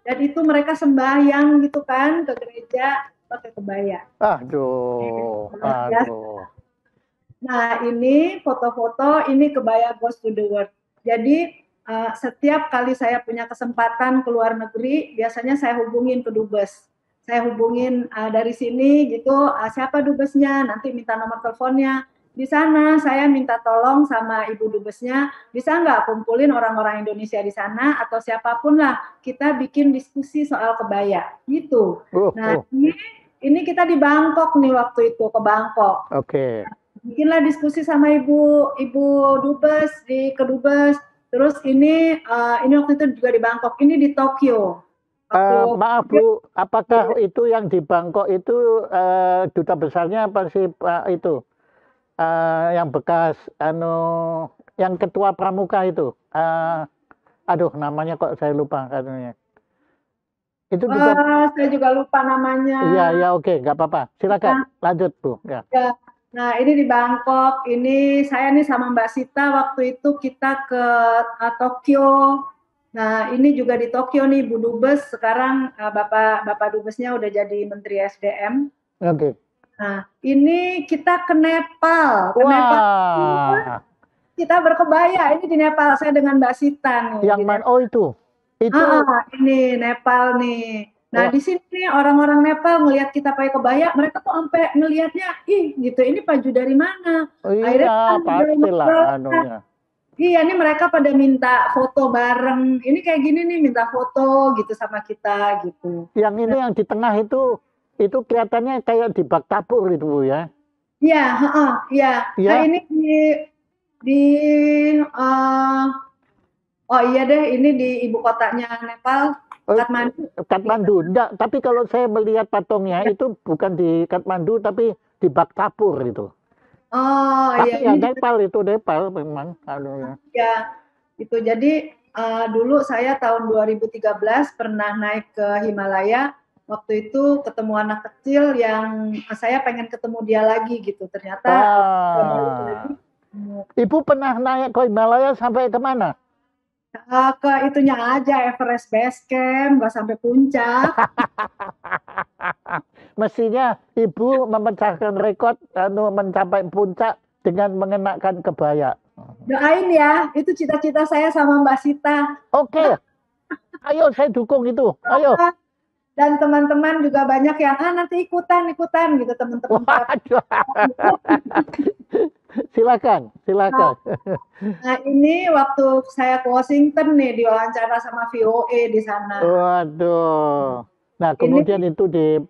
Dan itu mereka sembahyang gitu kan ke gereja pakai kebaya. Aduh. Nah, ini foto-foto, ini kebaya Goes to the World. Jadi setiap kali saya punya kesempatan ke luar negeri, biasanya saya hubungin ke dubes. Saya hubungin dari sini gitu, siapa dubesnya, nanti minta nomor teleponnya. Di sana saya minta tolong sama ibu dubesnya, bisa nggak kumpulin orang-orang Indonesia di sana atau siapapun lah, kita bikin diskusi soal kebaya gitu. Nah, ini kita di Bangkok nih waktu itu, ke Bangkok. Oke. Bikinlah diskusi sama ibu dubes di kedubes. Terus ini waktu itu juga di Bangkok, ini di Tokyo. Maaf Bu, apakah itu yang di Bangkok itu duta besarnya apa sih Pak itu? Yang bekas yang ketua pramuka itu. Aduh, namanya kok saya lupa katanya. Itu saya juga lupa namanya. Iya, oke, nggak apa-apa. Silakan lanjut Bu. Ya. Nah, ini di Bangkok. Ini saya nih sama Mbak Sita waktu itu kita ke Tokyo. Nah, ini juga di Tokyo nih Bu Dubes. Sekarang Bapak Dubesnya udah jadi Menteri SDM. Oke. Nah, ini kita ke Nepal. Wah. Kita berkebaya. Ini di Nepal. Saya dengan Mbak Sita nih. Yang mana? Oh itu. Ini Nepal nih. Nah, di sini orang-orang Nepal ngelihat kita pakai kebaya, mereka tuh sampai ngelihatnya, ih gitu, ini baju dari mana? Oh, iya, pastilah anunya. Iya, ini mereka pada minta foto bareng. Ini kayak gini nih, minta foto gitu sama kita gitu. Yang ini yang di tengah itu kelihatannya kayak di bak dapur itu ya? Iya, iya. Nah, ini oh iya deh, ini di ibu kotanya Nepal, Kathmandu. Enggak, tapi kalau saya melihat patungnya itu bukan di Kathmandu tapi di bak dapur itu. Oh tapi iya. Nepal memang. Ya, itu jadi dulu saya tahun 2013 pernah naik ke Himalaya. Waktu itu ketemu anak kecil yang saya pengen ketemu dia lagi gitu. Ternyata Ibu pernah naik ke Himalaya sampai kemana? Ke itunya aja, Everest Base Camp, nggak sampai puncak. Mestinya Ibu memecahkan rekor mencapai puncak dengan mengenakan kebaya. Doain ya, itu cita-cita saya sama Mbak Sita. Oke. Ayo saya dukung itu. Ayo. Dan teman-teman juga banyak yang nanti ikutan gitu teman-teman. Silakan, silakan. Nah, ini waktu saya ke Washington nih diwawancara sama VOA di sana. Waduh. Nah, Ini kemudian itu di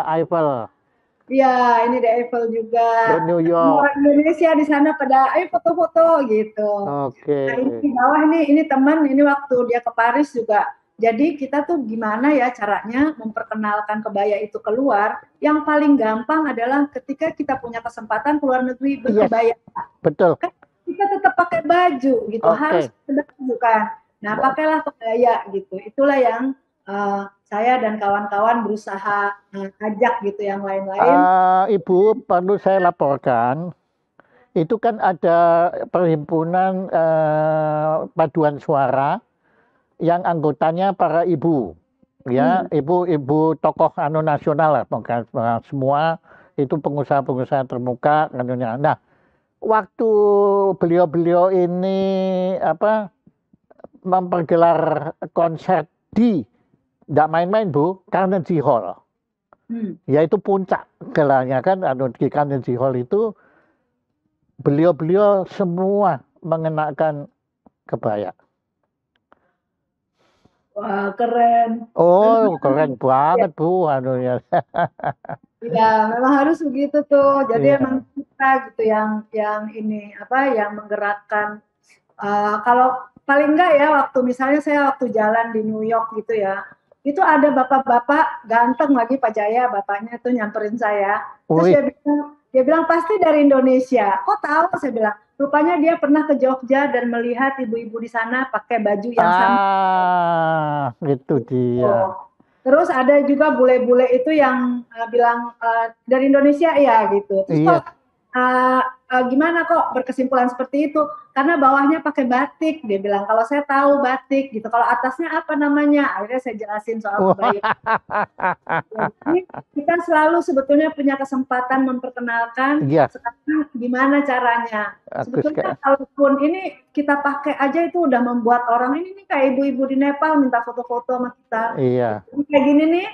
Eiffel, ya, ini di Eiffel juga. di New York. Orang Indonesia di sana pada ayo foto-foto gitu. Oke. Nah, ini di bawah nih, ini teman, ini waktu dia ke Paris juga. Jadi kita tuh gimana ya caranya memperkenalkan kebaya itu keluar. Yang paling gampang adalah ketika kita punya kesempatan keluar negeri berkebaya. Betul. Kan kita tetap pakai baju gitu, harus pakai baju kan. Nah, pakailah kebaya gitu. Itulah yang saya dan kawan-kawan berusaha ajak gitu yang lain-lain. Ibu, perlu saya laporkan, itu kan ada perhimpunan paduan suara yang anggotanya para ibu, ya, ibu-ibu tokoh nasional lah, semua itu pengusaha-pengusaha termuka. Nah, waktu beliau-beliau ini mempergelar konser di, nggak main-main Bu, Carnegie Hall, yaitu puncak gelarnya kan, di Carnegie Hall itu beliau-beliau semua mengenakan kebaya. Wah, keren. Oh, keren banget Bu, anunya. Ya, memang harus begitu tuh. Jadi Iya. emang kita gitu yang ini yang menggerakkan. Kalau paling enggak ya waktu misalnya saya waktu jalan di New York gitu ya, itu ada bapak-bapak ganteng lagi Pak Jaya, bapaknya tuh nyamperin saya. Terus dia bilang pasti dari Indonesia. Kok tahu? Saya bilang rupanya dia pernah ke Jogja dan melihat ibu-ibu di sana pakai baju yang sama. Gitu dia. Terus ada juga bule-bule itu yang bilang dari Indonesia ya gitu. Terus kok gimana kok berkesimpulan seperti itu? Karena bawahnya pakai batik, dia bilang. Kalau saya tahu batik gitu. Kalau atasnya apa namanya? Akhirnya saya jelasin soal kebaya. Jadi kita selalu sebetulnya punya kesempatan memperkenalkan sekarang gimana caranya. Sebetulnya kalaupun ini kita pakai aja itu udah membuat orang ini nih kayak ibu-ibu di Nepal minta foto-foto sama kita. Iya. Kayak gini nih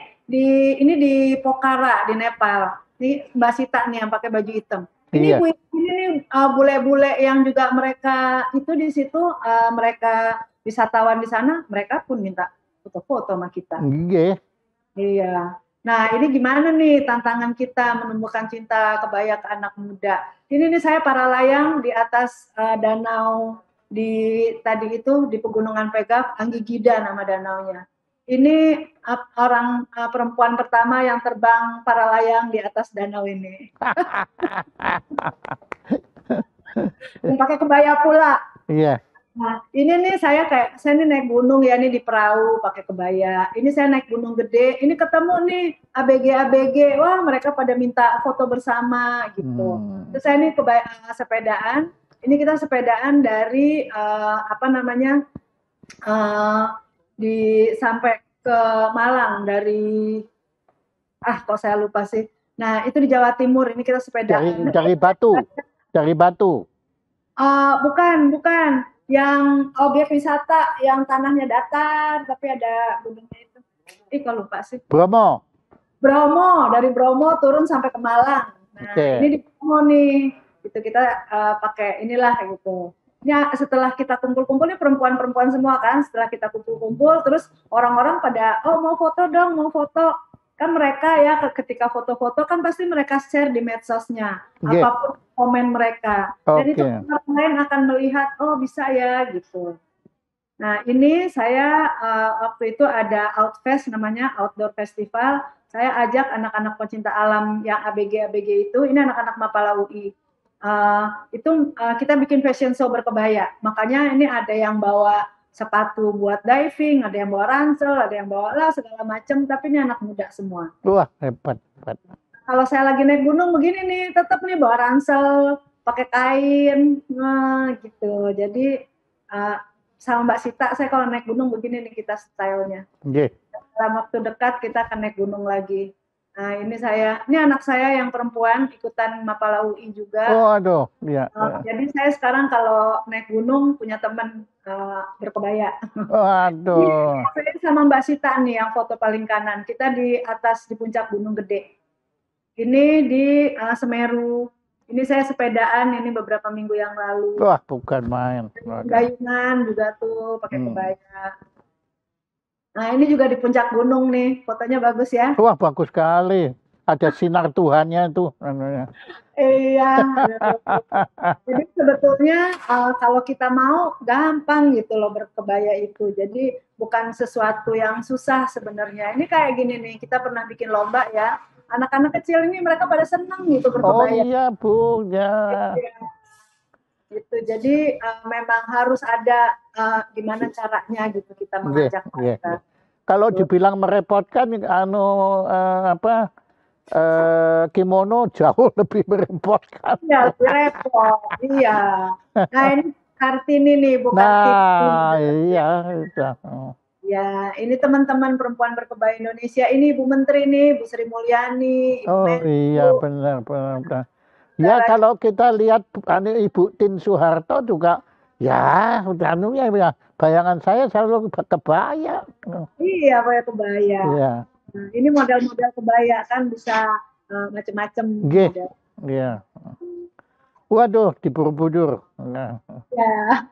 ini di Pokhara di Nepal. Ini Mbak Sita nih yang pakai baju hitam. Ini ibu ini nih bule-bule yang juga mereka itu di situ mereka wisatawan di sana, mereka pun minta foto-foto sama kita. Iya. Nah, ini gimana nih tantangan kita menumbuhkan cinta kebaya ke anak muda. Ini nih saya para layang di atas danau di tadi itu di Pegunungan Pegaf, Anggigida nama danaunya. Ini orang perempuan pertama yang terbang para layang di atas danau ini. Yang pakai kebaya pula. Iya. Nah, ini nih saya nih naik gunung ya, nih di perahu pakai kebaya. Ini saya naik gunung gede, ini ketemu nih ABG, wah mereka pada minta foto bersama gitu. Terus saya nih sepedaan, ini kita sepedaan dari sampai ke Malang dari kok saya lupa sih. Nah, itu di Jawa Timur, ini kita sepedaan. Dari Batu. Bukan. Yang objek wisata yang tanahnya datar tapi ada gunungnya itu. Kok lupa sih. Bromo, dari Bromo turun sampai ke Malang. Nah, ini di Bromo nih. Itu kita pakai inilah gitu. Ya, setelah kita kumpul-kumpul nih perempuan-perempuan semua kan, setelah kita kumpul-kumpul terus orang-orang pada mau foto dong, mau foto. Kan mereka ya ketika foto-foto kan pasti mereka share di medsosnya apapun komen mereka dan itu orang lain akan melihat bisa ya gitu. Nah ini saya waktu itu ada Outfest namanya Outdoor Festival, saya ajak anak-anak pecinta alam yang ABG itu, ini anak-anak Mapala UI. Kita bikin fashion show berkebaya, makanya ini ada yang bawa sepatu buat diving, ada yang bawa ransel, ada yang bawa segala macam, tapi ini anak muda semua. Wah, hebat. Kalau saya lagi naik gunung begini nih, tetap nih bawa ransel, pakai kain, gitu. Jadi sama Mbak Sita, saya kalau naik gunung begini nih kita stylenya. Dalam waktu dekat kita akan naik gunung lagi. Nah, ini anak saya yang perempuan ikutan Mapala UI juga. Oh, aduh, iya. Jadi saya sekarang kalau naik gunung punya teman berkebaya. Aduh. Saya sama Mbak Sita nih yang foto paling kanan. Kita di atas di puncak Gunung Gede. Ini di Semeru. Ini saya sepedaan ini beberapa minggu yang lalu. Wah, bukan main. Gayungan juga tuh pakai kebaya. Nah, ini juga di puncak gunung nih, fotonya bagus ya. Wah, bagus sekali. Ada sinar Tuhannya itu. Iya. Jadi sebetulnya kalau kita mau gampang gitu loh berkebaya itu. Jadi bukan sesuatu yang susah sebenarnya. Ini kayak gini nih, kita pernah bikin lomba ya. Anak-anak kecil ini mereka pada senang gitu berkebaya. Oh iya Bu, ya. Gitu. Jadi memang harus ada gimana caranya gitu kita mengajak mereka. Kalau dibilang merepotkan, kimono jauh lebih merepotkan. Iya, lebih repot. Iya. Nah ini Kartini nih, bukan Kartini. Nah, iya. Ya, ini teman-teman perempuan berkebaya Indonesia. Ini Ibu Menteri nih, Bu Sri Mulyani. Oh iya, benar. Ya kalau kita lihat Ibu Tin Soeharto juga, ya bayangan saya selalu kebaya. Iya, kebaya. Iya. Nah, ini model-model kebaya kan bisa macam-macam. Iya. Waduh, diburu-budur. Nah. Ya.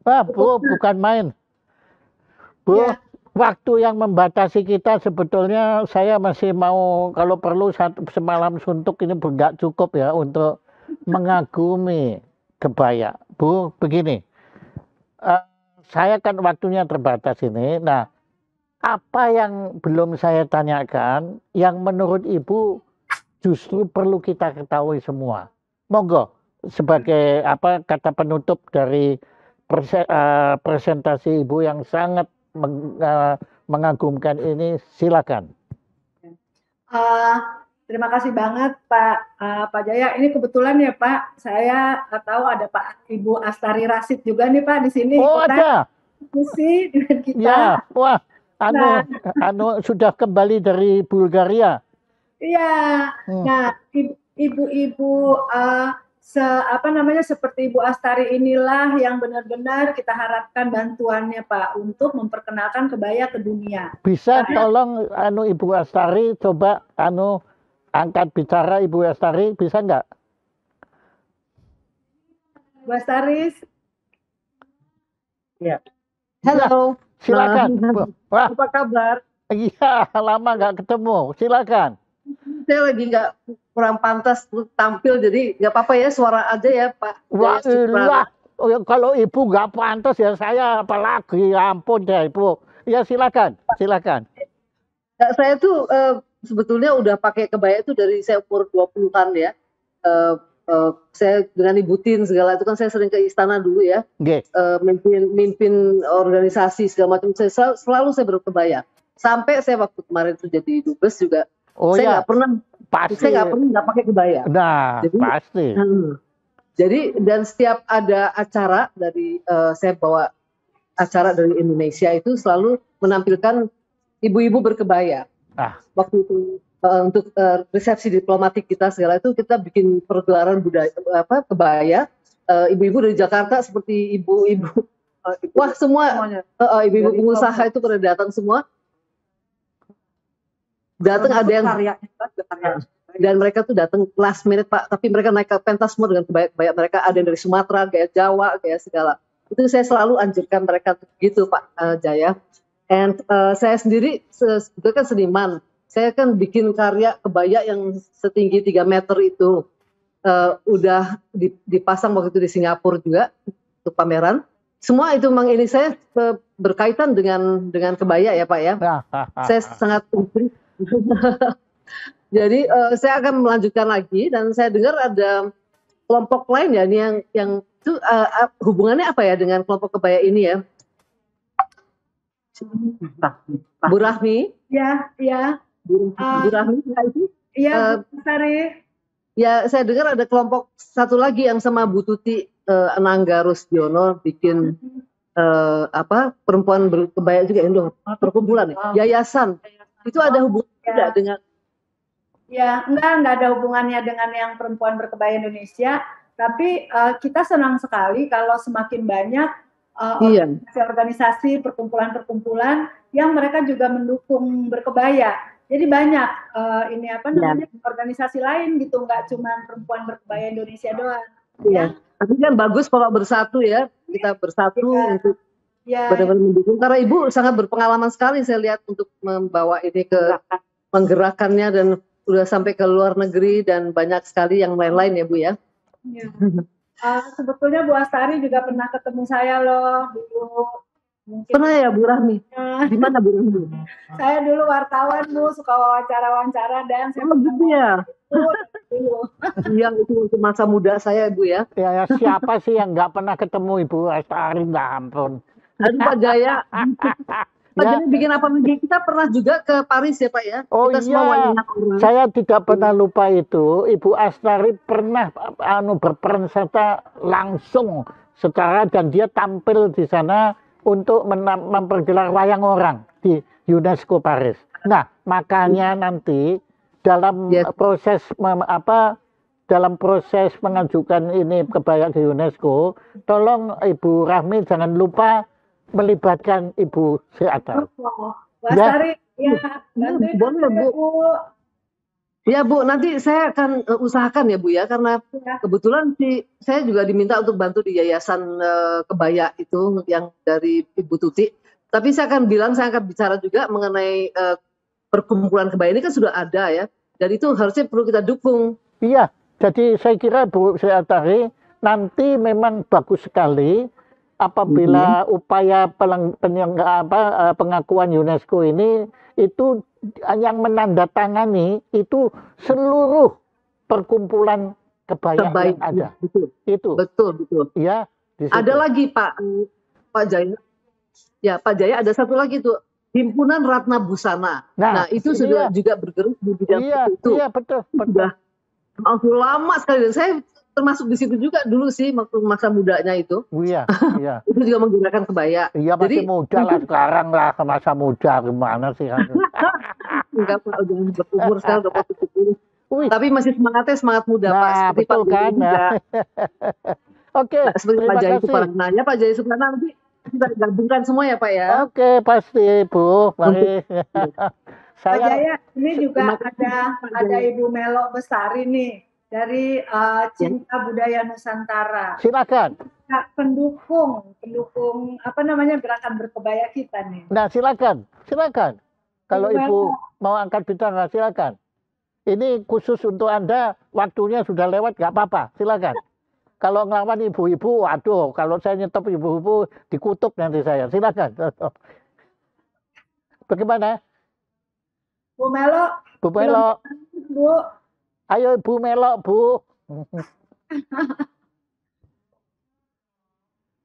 Wah, Bu, bukan main. Bu, ya. Waktu yang membatasi kita sebetulnya saya masih mau kalau perlu semalam suntuk ini nggak cukup ya untuk mengagumi kebaya. Bu, begini, saya kan waktunya terbatas ini. Nah, apa yang belum saya tanyakan yang menurut Ibu justru perlu kita ketahui semua. Monggo, sebagai kata penutup dari presentasi Ibu yang sangat mengagumkan ini, silakan. Terima kasih banget Pak Jaya. Ini kebetulan ya Pak, saya tahu ada Pak Ibu Astari Rasid juga nih Pak di sini. Oh ada. Diskusi dengan kita. Ya, wah, sudah kembali dari Bulgaria. Iya. Nah, ibu-ibu seperti Ibu Astari inilah yang benar-benar kita harapkan bantuannya Pak untuk memperkenalkan kebaya ke dunia. Bisa tolong Ibu Astari coba angkat bicara Ibu Astari, bisa nggak? Bu Astari. Ya. Halo. Silakan. Wah. Apa kabar? Iya, lama nggak ketemu. Silakan. Saya lagi kurang pantas tampil, jadi nggak apa-apa ya, suara aja ya Pak. Wah, kalau Ibu nggak pantas ya saya apalagi, ampun deh Ibu. Ya silakan. Saya tuh sebetulnya udah pakai kebaya itu dari saya umur 20-an ya. Saya dengan Ibu Tin segala itu kan saya sering ke istana dulu ya. Mimpin organisasi segala macam. Selalu saya berkebaya. Sampai saya waktu kemarin itu jadi dubes juga. Saya nggak pernah nggak pakai kebaya. Nah, jadi, pasti. Jadi dan setiap ada acara dari saya bawa acara dari Indonesia itu selalu menampilkan ibu-ibu berkebaya. Waktu itu untuk resepsi diplomatik kita segala itu kita bikin pergelaran budaya kebaya. Ibu-ibu dari Jakarta seperti ibu-ibu, wah semuanya ibu-ibu pengusaha itu pada datang semua. Datang ada yang dan mereka tuh datang last minute Pak, tapi mereka naik ke pentas semua dengan kebaya mereka, ada yang dari Sumatera, gaya Jawa, gaya segala. Itu saya selalu anjurkan mereka gitu Pak Jaya. And saya sendiri sebetulnya kan seniman. Saya kan bikin karya kebaya yang setinggi 3 meter itu. Udah dipasang waktu itu di Singapura juga untuk pameran. Semua itu memang ini saya berkaitan dengan kebaya ya Pak ya. Saya sangat jadi saya akan melanjutkan lagi dan saya dengar ada kelompok lain ya ini yang itu hubungannya apa ya dengan kelompok kebaya ini ya? Bu Rahmi? Ya. Bu Rahmi itu? Iya, Bu Sari. Ya, saya dengar ada kelompok satu lagi yang sama Bu Tuti Anangga Rusdiono bikin perempuan berkebaya juga Indo, perkumpulan yayasan. Itu ada hubungan tidak dengan? Ya, enggak ada hubungannya dengan yang perempuan berkebaya Indonesia, tapi kita senang sekali kalau semakin banyak organisasi-organisasi, perkumpulan-perkumpulan yang mereka juga mendukung berkebaya. Jadi banyak ini apa namanya organisasi lain gitu, nggak cuma perempuan berkebaya Indonesia doang. Iya. Tapi kan bagus kalau bersatu ya, kita bersatu untuk benar-benar mendukung. Karena Ibu sangat berpengalaman sekali saya lihat untuk membawa ini ke menggerakkannya dan udah sampai ke luar negeri dan banyak sekali yang lain-lain ya Bu ya. Iya. Sebetulnya Bu Astari juga pernah ketemu saya loh dulu. Mungkin pernah ya Bu Rahmi? Di mana Bu Rahmi? Saya dulu wartawan Bu, suka wawancara-wawancara dan saya gitu ya. Yang itu untuk masa muda saya Bu ya. Ya, siapa sih yang nggak pernah ketemu Ibu Astari? Nggak ampun. Aduh Pak Jaya. Pak Jaya bikin apa lagi? Kita pernah juga ke Paris ya Pak ya. Oh kita iya, saya tidak pernah lupa itu. Ibu Astari pernah berperan serta langsung secara dan dia tampil di sana untuk mempergelar wayang orang di UNESCO Paris. Nah, makanya nanti dalam proses dalam proses mengajukan ini kebaya ke UNESCO, tolong Ibu Rahmi jangan lupa melibatkan Ibu Sri Astari. Astari, ya, boleh Bu. Ya Bu, nanti saya akan usahakan ya Bu ya, karena kebetulan saya juga diminta untuk bantu di Yayasan Kebaya itu yang dari Ibu Tuti. Tapi saya akan bicara juga mengenai perkumpulan kebaya ini kan sudah ada ya, dan itu harusnya perlu kita dukung. Iya, jadi saya kira Bu Sri Astari nanti memang bagus sekali apabila upaya pengakuan UNESCO ini itu yang menandatangani itu seluruh perkumpulan kebaya yang ada. Betul. Itu. Betul. Ya. Ada lagi Pak Jaya. Ya Pak Jaya ada satu lagi tuh, Himpunan Ratna Busana. Nah itu sudah juga bergerak di bidang itu. Iya betul. Sudah lama sekali dan saya termasuk di situ juga dulu sih waktu masa mudanya itu. Iya. Itu juga menggunakan kebaya. Iya masih muda lah sekarang lah, masa muda gimana sih? Enggak Pak, udah berumur sekarang udah 70. Tapi masih semangat muda Pak. Seperti betul Pak kan? Oke. Seperti Pak Jaya Suprana. Pak Jaya Suprana nanti kita gabungkan semua ya Pak ya. Oke pasti Bu. Mari. Pak Jaya, ini juga ada Ibu Melo Bestari nih dari Cinta Budaya Nusantara. Silakan. Pendukung apa namanya gerakan berkebaya kita nih. Nah silakan. Kalau Ibu mau angkat bicara silakan. Ini khusus untuk Anda, waktunya sudah lewat nggak apa-apa. Silakan. Kalau ngelawan ibu-ibu, waduh, kalau saya nyetop ibu-ibu dikutuk nanti saya. Silakan. Bagaimana? Bu Melo. Bu. Ayo Bu Melo, Bu.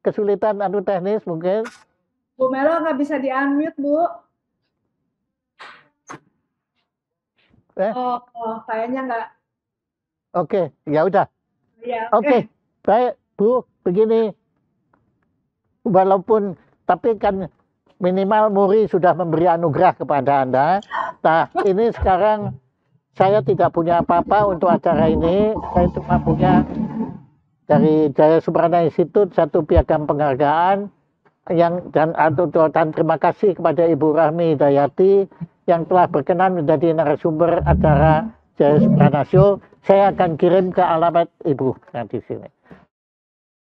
Kesulitan teknis mungkin. Bu Melo nggak bisa di-unmute, Bu. Kayaknya nggak. Oke, ya udah. Ya, Oke. Baik, Bu, begini. Walaupun, tapi kan minimal Muri sudah memberi anugerah kepada Anda. Nah, ini sekarang saya tidak punya apa-apa untuk acara ini. Saya cuma punya dari Jaya Suprana Institute satu piagam penghargaan dan terima kasih kepada Ibu Rahmi Hidayati yang telah berkenan menjadi narasumber acara Jaya Suprana Show. Saya akan kirim ke alamat Ibu nanti sini.